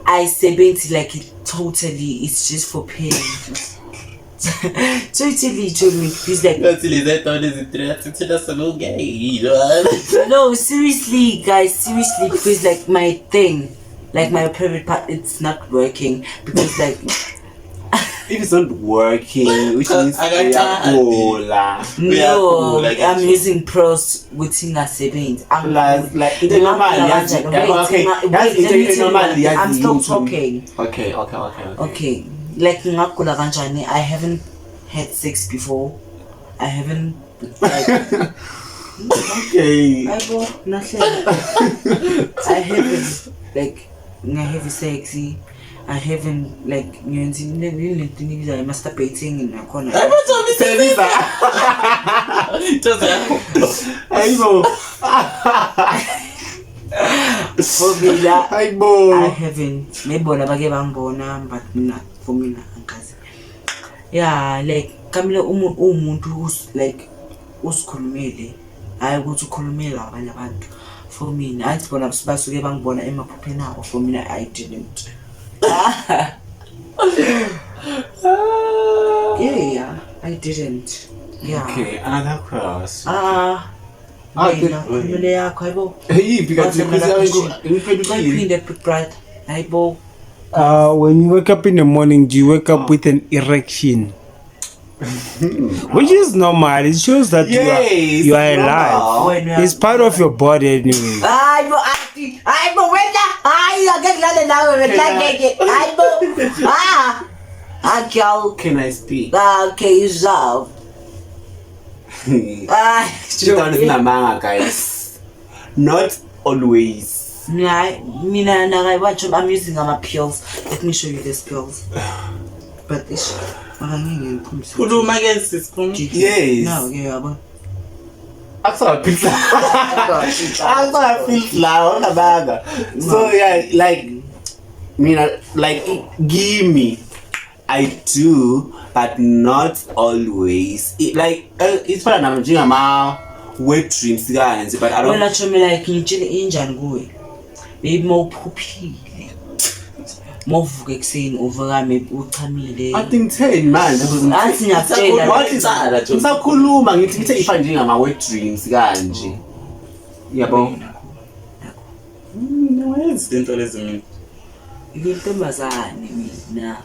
I sebenzi like it totally, it's just for pain. Totally told me, because like no, seriously guys, seriously, because like my thing, like my private part, it's not working, because like If it's not working, which means no, I'm using pros with singasebenzi. I'm like I'm still talking. Okay. Like ngakula kanjani, I haven't had sex before. I haven't like Okay. I haven't like heavy sexy. I haven't like masturbating in a corner. I haven't. Maybe but not for me. Yeah, like Kamila umuntu who's like usikhulumile. I go to khulumela abanye abantu. For me, I bona basuke bangibona emaphupheni abo. For me, I didn't. Yeah, I didn't. Yeah. Okay, another cross. Khulumele yakho ayibo. Hey, because ayibo. When you wake up in the morning, do you wake up with an erection? Which is normal. It shows that you are alive. It's part of your body anyway. Can I speak? Okay, you solve. Guys. Not always. I'm using my pills. Let me show you these pills. But it's Yes. no, yeah, but so yeah, like give me. I do, but not always. It's for I'm doing my wet dreams, guys, but I don't. When I told me like injani kuwe, maybe more puppy. More vexing over maybe utamile. I think 10 man. What is that? Sakuluma ngithi if I'm doing my wet dreams kanje. Yabo. No, it's dental Ngintombazane mina.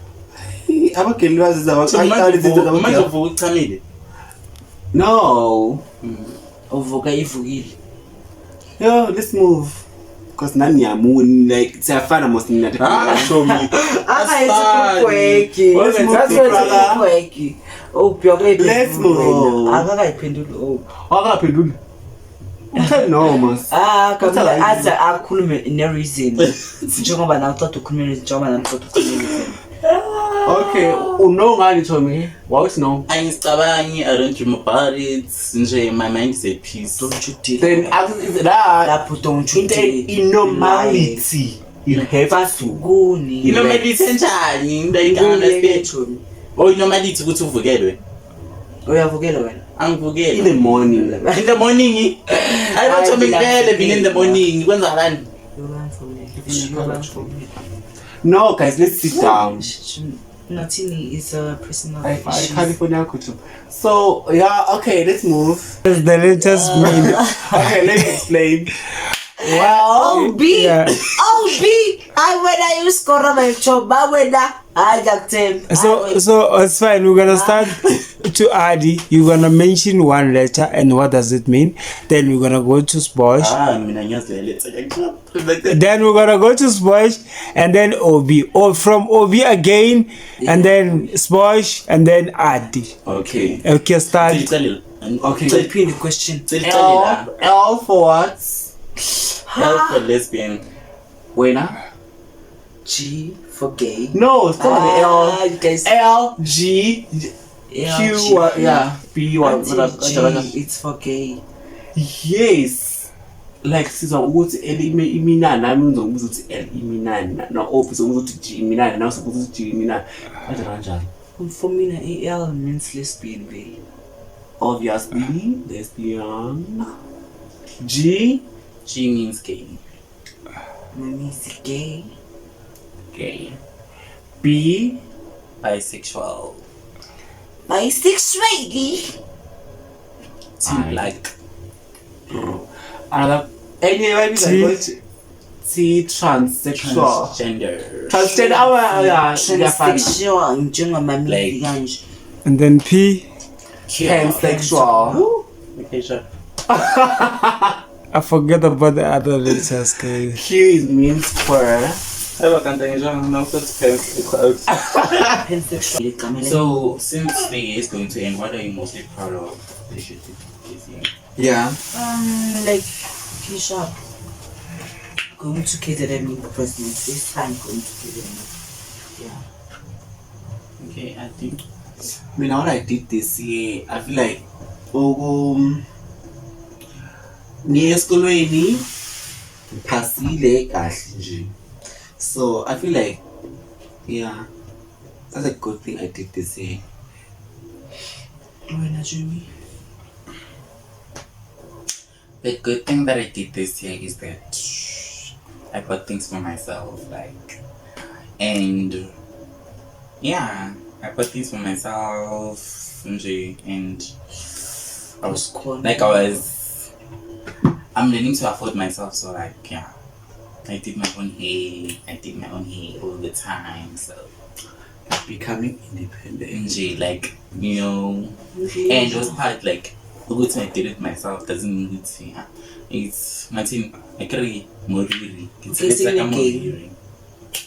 Abagelwazi manje uvuka uchamile. No. Uvuka ivukile. Yo, let's move. Because nani ya moon like siyafana most nina show me. Let's move. Akaphendula. No mas. Aza akhulume ne reason. Njengoba na uqoqa ukukhuluma njengoba na uqoqa ukukhuluma. Okay, uno ngani Tommy? What no? Angicabangi, I don't dream about it. Nje my mind is at peace. Don't you dare. Then Lapho don't you dare. Normality. You have to go ni. Normality enjani? Understand. Oh, normality ukuthi uvukelwe. Uyavukela wena. Angivukele. in the morning. In the morning. I don't tell me been in the morning. Kwenza ngani? No, guys, let's sit down. Nothing is a personal California culture. So yeah, okay, let's move. That's the latest meme. Okay, let me explain. Wow. OB. Yeah. OB. I when I use score my job. I when I got him. So it's fine. We're gonna start to Adi. You're gonna mention one letter and what does it mean. Then we're gonna go to Sposh. Then we're gonna go to Sposh and then OB. Or from OB again and then Sposh and then Adi. Okay. Okay, start. Okay. Repeat the question. L for what? L for lesbian. Winner? G for gay. No, start with the L. You guys. L, G, Q, yeah, B, what? G, it's for gay. Yes. Like, sizwa ukuthi L iminani, nami ngizokubuza ukuthi L iminani, na O ngizokubuza ukuthi G iminani, na uzokubuza ukuthi G iminani. Kanjani? For me, L means lesbian, baby. Obviously, lesbian. G means gay. Means gay. Gay. B Bisexual. Bisexual. Like. Anyway, T transsexual. Transgender. Transsexual njengomamili kanje. And then P. Pansexual. Okay, sure. I forget about the other letters, guys. Q means queer. So, since the year is going to end, what are you mostly proud of this year? Yeah. Like Kisha going to KZM president this time going to KZM. Yeah. Okay, I think. I mean, what I did this year, I feel like ngiye esikolweni phasile kahle nje. So I feel like, yeah, that's a good thing I did this year. When Jimmy. The good thing that I did this year is that I bought things for myself, like, and yeah, I bought things for myself, and I'm learning to afford myself, so like, yeah, I did my own hair all the time, so Becoming independent. and like, you know, and those part like. The good time I did it myself doesn't mean it's Martin. I carry more really. It's like a more hearing.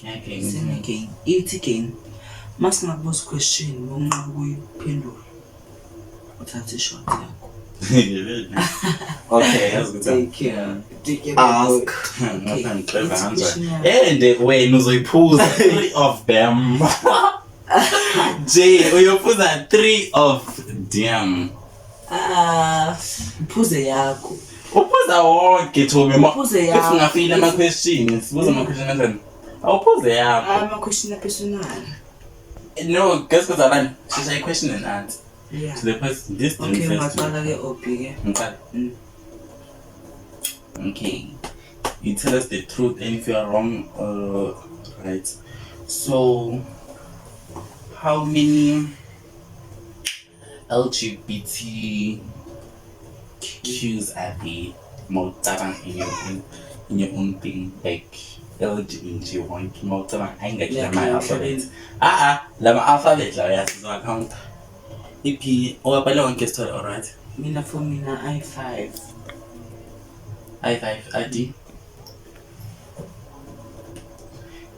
Yeah, again. It again. Must not was question. We pendle. That's a short. Okay, that's good. Take care. Ask. And when you pull 3 of them, Jay, you put that 3 of them. Phuze yakho. Uphuza wonke Thomi. Uphuze yakho. If ungafile ama questions, sibuza ama questions kanjani? Awuphuze yakho. Ama question personal. No, guess what I learned? She's a question and answer. Yeah. So the person this okay, ngaqala ke OP ke. Okay. You tell us the truth and if you are wrong right. So how many LGBTQs are there more in your own thing, like LGBT more I ain't got my alphabet. Lama alphabet la yasizwa account. Ipi owabhala wonke story, alright? Mina for mina I5. I5 ID.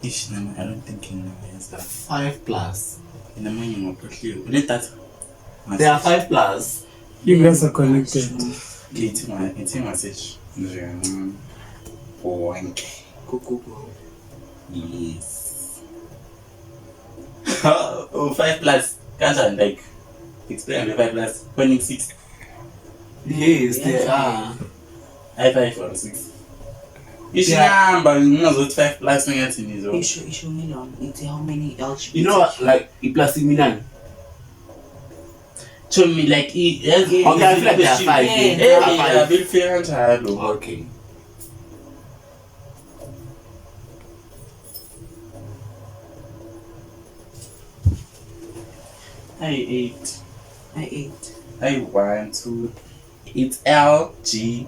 Ish nama I don't think you know is that 5+. Nama you know probably. Let that. There are 5+. You guys are connected. It's a message. Go. Yes. Oh, 5+. Can't like explain the 5+. When 6. Yes, there are. I5 or 6. It's number, you know, 5+ negative. Issue million. It's how many LGBT. You know what? Like plus Milan. To me, like, okay, I feel like there are 5. I will feel okay. I 8. I 8. I 1, 2. It's LG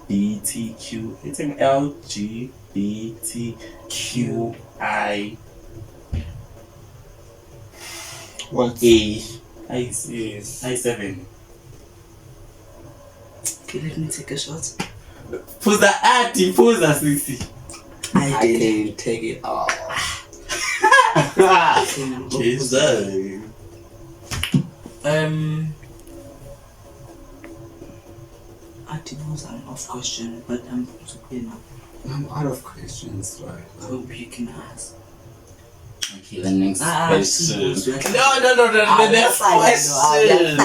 LGBTQ. It's an LGBTQI. What? I7. Okay, let me take a shot. Phuza ati, phuza sisi. I didn't take it off. Jesus. I was an off question, but I'm okay now. I'm out of questions, right? Hope you can ask. Okay, the next question. No. The next question.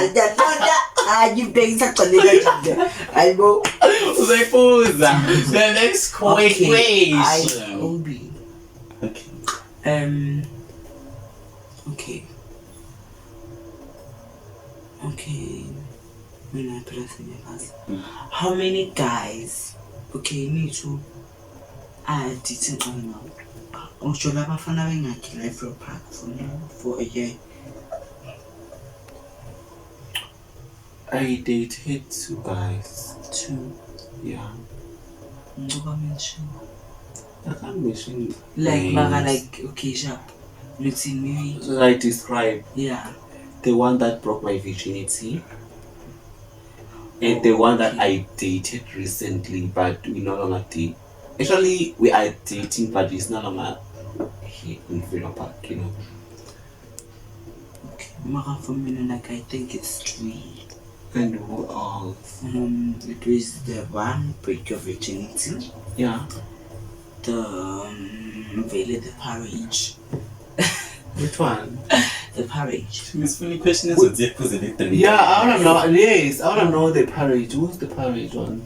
You being such a nigga. I go. The next question. Obi. Okay. Okay. When I press in your house. How many guys? Okay, me too. I didn't know. I'm sure I'm following a killer for park for a year. I dated 2 guys. 2. Yeah. Never mention. I can't mention. Like, names. Maga, like, okay, sharp. Routine, maybe. So I describe Yeah. the one that broke my virginity. And the one that I dated recently, but we no longer date. Actually, we are dating, but it's no longer here in Freedom Park, you know. Okay. Maga, for me, like, I think it's 3. And who else? It was the one break your virginity. Yeah. The really the parage. Which one? The parage. Miss funny question is Yeah, I wanna know. Yes, I wanna know the parage. Who's the parage one?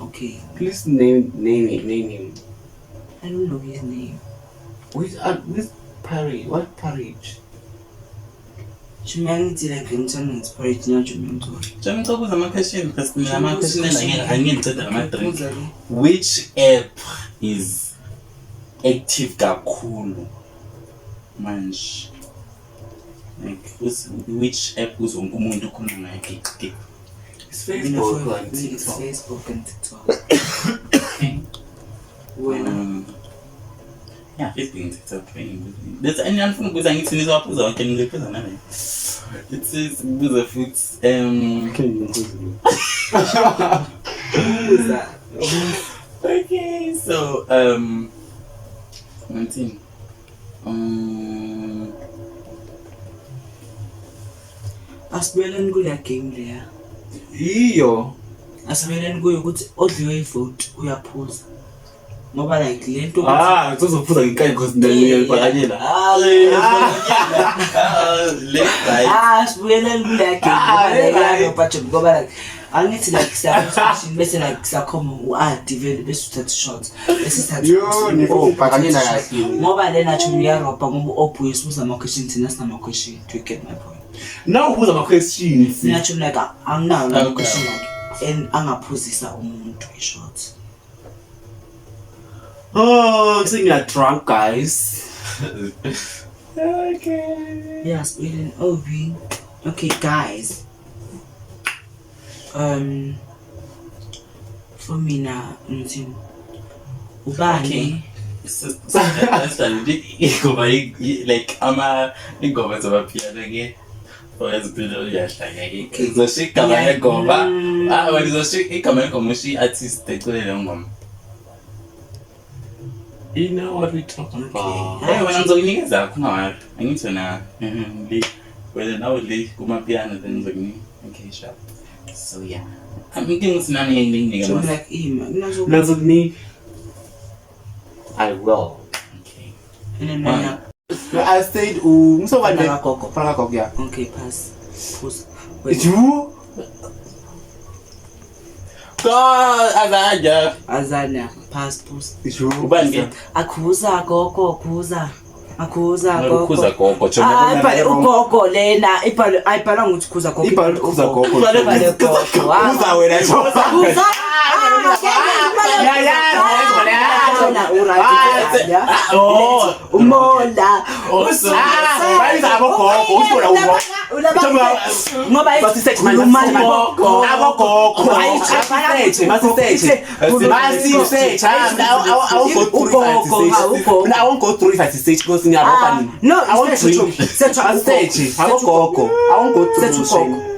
Okay. Please name him. I don't know his name. Which parage? What parage? Humanity like internet parage not humanity. Jami talk about my question because my question is I need to tell my drink. Which app is active kakhulu manje? Like which app is umuntu khona ngayo? It's Facebook and It's TikTok. Facebook and TikTok. Yeah, Facebook and TikTok. There's any other phone because I need to know what I can do. It says the foods. Who is that? Okay, so 19. Asibeleni kule game leya. Iyo. Asibeleni kuyo ukuthi odliwe ivote uyaphuza. Ngoba like lento kuzophuza ngenkani because ndiyabhakanyela. Asibeleni kule game ngoba like angithi like siyasession bese like siyakhoma develop bese uthatha shots bese sithatha Bhakanyela kahle. ngoba lena chu yaropa ngoba obvious ubuza ama questions thina sina ama questions to get my point. Now ubuza ama questions. Mina chu like anginawo ama question like and angaphuzisa umuntu ishot. Oh, I think you're drunk, guys. Okay. Yes, we didn't Obi. Okay, guys. For me now, Ubani. Like ingoma zabaphiyana ke oyaziphinda uyahlanga ke izoshika igama yengoma wena izoshika igama yengoma ushi artist eculele ngoma. You know what we talking about. Hey, when I'm talking niggas out, come on. I need to know. Well, now we kuma piano then like okay, sure. So yeah. I'm thinking it's not anything So nigga. like him. Nazugni. I will. Okay. And then I said, so what? Palakoko. Yeah. Okay, pass. Pause. It's you. God, Azania. Pass. Pause. It's you. Ubani. Akuza gogo. Akuza Kuza gogo. gogo. Ibhale ugogo lena. Ayibhala ngokuthi kuza gogo. Ibhale kuza gogo. Ibhale gogo. Kuza wena. Kuza. umola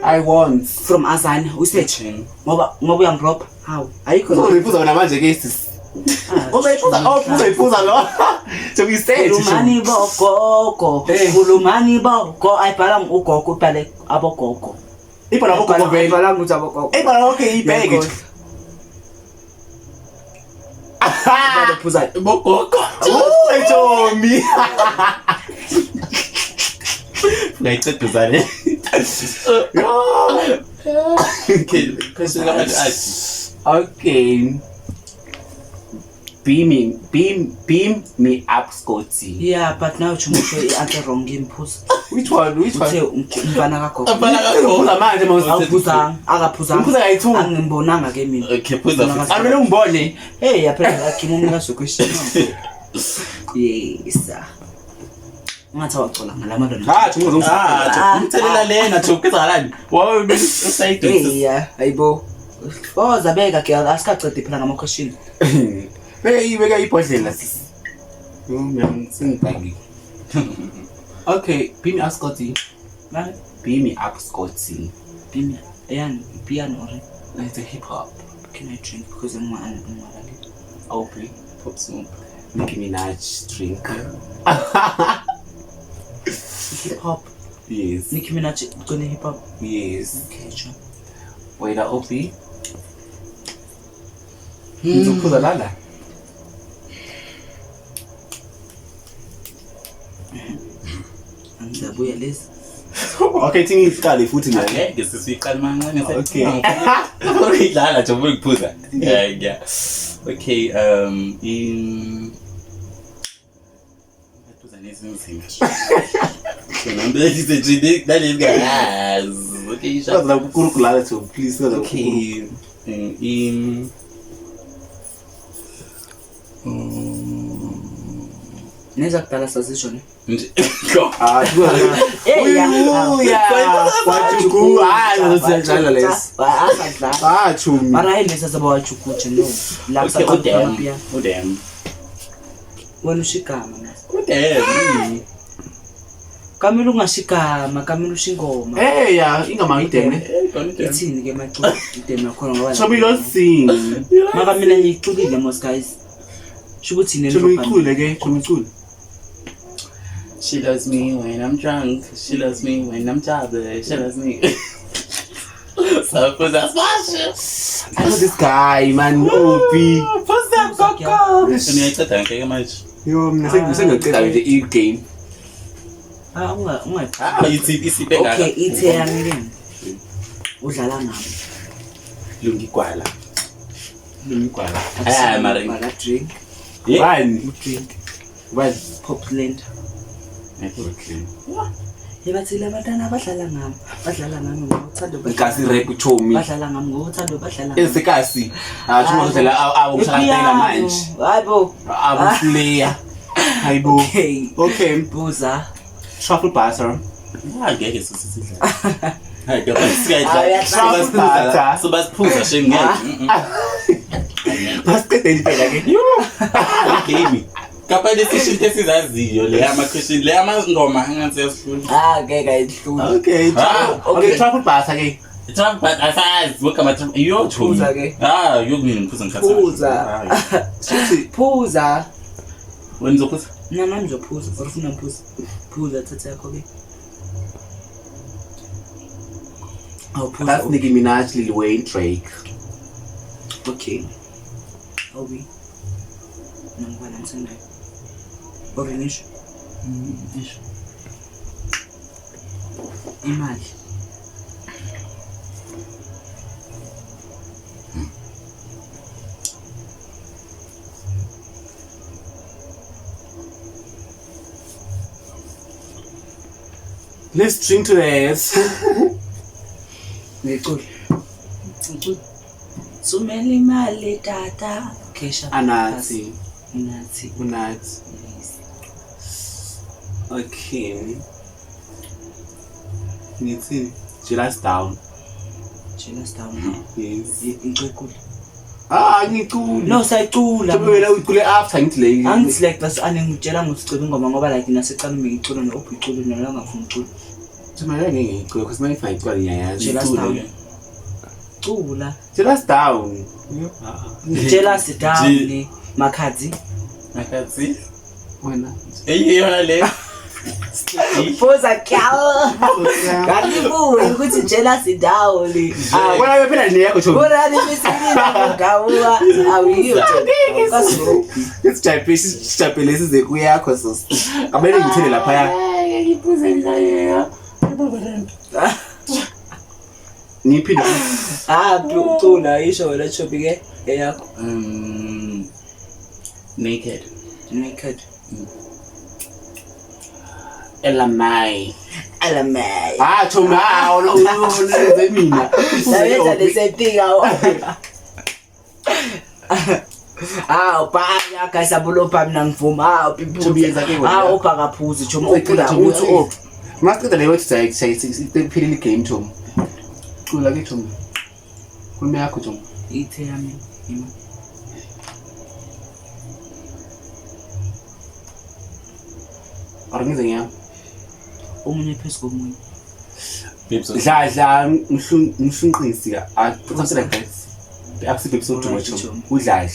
I want from Azania usearch ngoba uyangirobha how ayikho uzoripuza wena manje ke sis uzoyipuza lo khulumani bogogo khulumani bogogo ayibhala ugogo ubhale abogogo ibhala abogogo vele ibhala ukuthi abogogo ibhala okay ibheke baphuza bogogo Tommy ngayiceduzane okay beam me up Scotty. yeah but now chumusho i-answer wrong ngimpuza Which one uthe umfana kagogo Uphuza manje awuphuzanga akaphuzanga Uphuza kayi-2 angimbonanga ke mina okay phuza futhi Amele ungibone hey yaphela akimumika so question yes ngathi awacula ngalamadona umthelela lena thukuza ngalani wawe usayidwe yeah ayibo zabeka ke asikacede phela ngama question ibeka ibhodlela sisi singibhangile okay beam me up Scotty beam me up Scotty Bimi yani piano or it's a hip hop can I drink because I'm one okay pop song Nicki Minaj drink hip hop yes Nicki Minaj gonna hip hop yes okay sure wait op Ngizophuza lala angizabuya lezi okay thing isiqale futhi naye ngeke sisiqala mancane Okay. ukuyidlala nje ubuyiphuza yeah okay nezinzinga ngambe ngisethi nalezi guys okay Saza ukukulala to please saza okay neza kudala sazisho ne wajuku ngizodlala lesi chumi mara hayi lesa sabawajukuche no lapha udem wena ushikama udem kamile ungashikama kamile ushingoma ingama ideme ithini ke maculo ideme khona ngoba Chobilo sing maka mina ngiculile mos guys shukuthi nene Chobicule ke chobicule she loves me when I'm drunk she loves me when I'm tired she loves me so for that smash I know this guy man Obi what's that koko ngiyaceda ngeke manje yo mina sengicela nje i-game unga isibe ngaka okay ithe yami ke udlala ngami Lungikwala mara bala drink One drink One Popland okay yebathile abantwana abadlala ngami ngokuthanda Ngasi rap chomi badlala ngami ngokuthanda badlala ngami Esikasi chuma ngidlela awumshakadela manje hayibo abuslayer hayibo okay buza truffle butter ngeke sisidla hayi ngeke so basiphuza shengeke basiqede impela ke game kapha decision esizaziyo le ama question le amangoma angathi yasifuna ngeke ayidlula okay truffle butter ke Trump but asazi wakama Trump yo Phuza ke yokungiphuza ngikhathi phuza wenza phuza nami ngizophuza ufuna phuza thatha yakho ke that's Nicki Minaj, Lil Wayne, Drake. Okay. Obi. Nangwana msende. Orinish. Ish. Imali. Let's drink to this. Tsumela imali tata. Kesha. Anathi. Unathi. Unathi. Okay. Ngithini? Jealous down. Jealous down. Yes. Ngicula. Ngicula. No, sayicula. Ngoba wena uyicule after ngithi le. Angithi like bas anengitshela ngicula ingoma ngoba like nasecala ngicula no ubicula nalo ngafuna ucula. Thumela ngicule because manje fine icula ngiyayazi. Jealous down. Cula. Jealous down. Jealous down Makhadzi. Makhadzi. Wena. Yona le. Phoza kyao. Kalibu ukuthi jealous down. Wena phela niyakho Chomi. Ora nimisini ngawa awiyo. Kaso. Isijabhele size kuyakho sos. Kamele ngithele lapha ya. Ngiphuzela ngaya. Niphinde. Ucula isho wena Chobi ke eyakho. Naked. Elamai. Chomi Chomi ulenze mina. Sabenza lesetika. Baya kasabulo phambi nangivuma Chomi yenza ke wena. Ubhakaphuzi Chomi ucula uthi oh. Masiqeda le website sayiphelile game Chomi. Cula ke Chomi. Kume yakho Chomi. Ithe yami. Aringize ngiyami. Omunye phezu komunye. Dla ngishunqisi ka. Something like that. Akusibe episode too much. Udla.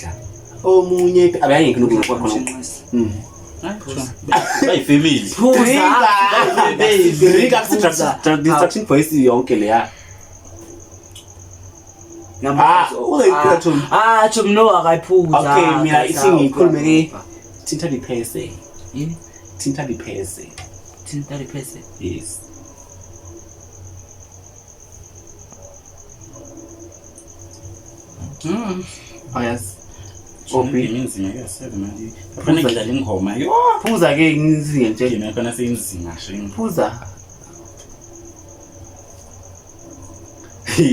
Omunye abeyangeke nokuba khona. By family. Distraction voice yonke leya. Chomi no akayiphuza. Okay, mina ithi ngikhulume ke thinta diphese. Yini? Thinta diphese. Thinta diphese. Yes. Oh yes. Obi inzima ke sebe manje. Afuna ngidlala ingoma yo. Phuza ke ngizinge nje. Mina khona seyinzima shini. Phuza.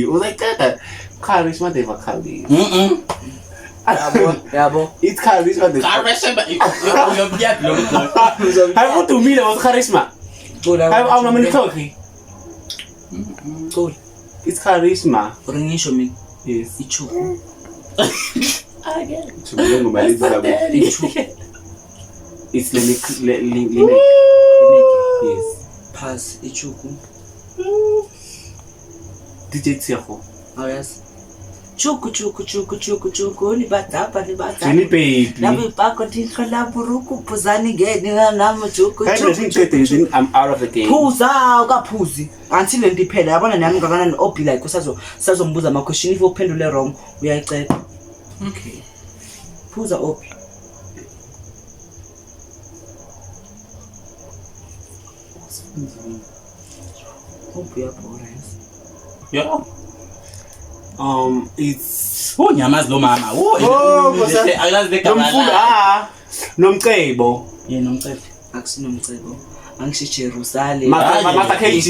Uzayiceda. Charisma deva khali. Yabo. It's charisma deva. Charisma uyobuyaphi lo muntu? Hayi udumile was charisma. Hayi awunamani talking. Cula. It's charisma. Uringisho mina. Yes. Ichuku. Chumile ngoma lezabo. It's limit. Yes. Pass ichuku. DJ Tshego. Oh yes. Chuku libadapa. Jenny baby. Nabe bako tikhola buruku phuzani ngene nami chuku. I'm out of the game. Phuza ukaphuzi. Until le ndiphela yabona nami ngakanani obi like usazombuza ama question if uphendule wrong uyayicela. Okay. Phuza obi. Obi yabona. Yo. It's Nyamazi lo mama. Akazi nomfula nomcebo. Yena umcebo. Akusinomcebo. Angisho Jerusalem. Master KG.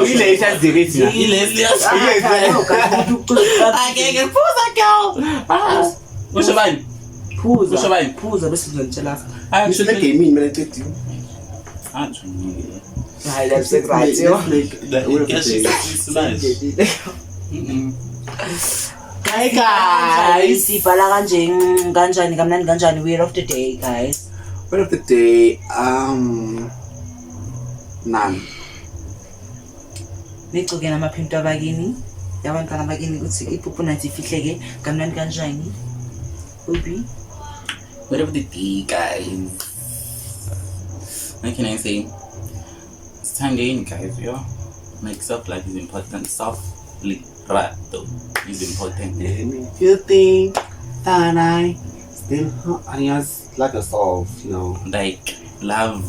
Ile isazirithi. Ilesi. Akeke phuza girl. Usho bani? Phuza bese ngizotshela. Ngishile gaming mina ecedi. Athi ngike. Hayi la secret yo. Hi guys. Sibhala kanjani kamnandi kanjani word of the day guys. Word of the day none. Nicoke namaphinto abakini. Yabantwana bakini ukuthi iphupho nathi ifihleke kamnandi kanjani. Obi. Word of the day guys. What can I say? Stand in guys, yo. Make self-love is important. Self-love is important. You think that I still just like yourself, you know. Like love.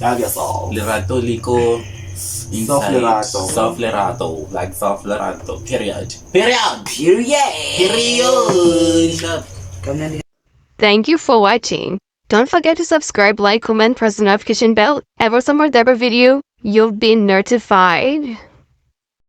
Love yourself. Lerato liko inside. Self-lerato. Like self-lerato. Period. Thank you for watching. Don't forget to subscribe, like, comment, press the notification bell. Ever some more Deborah video, you'll be notified.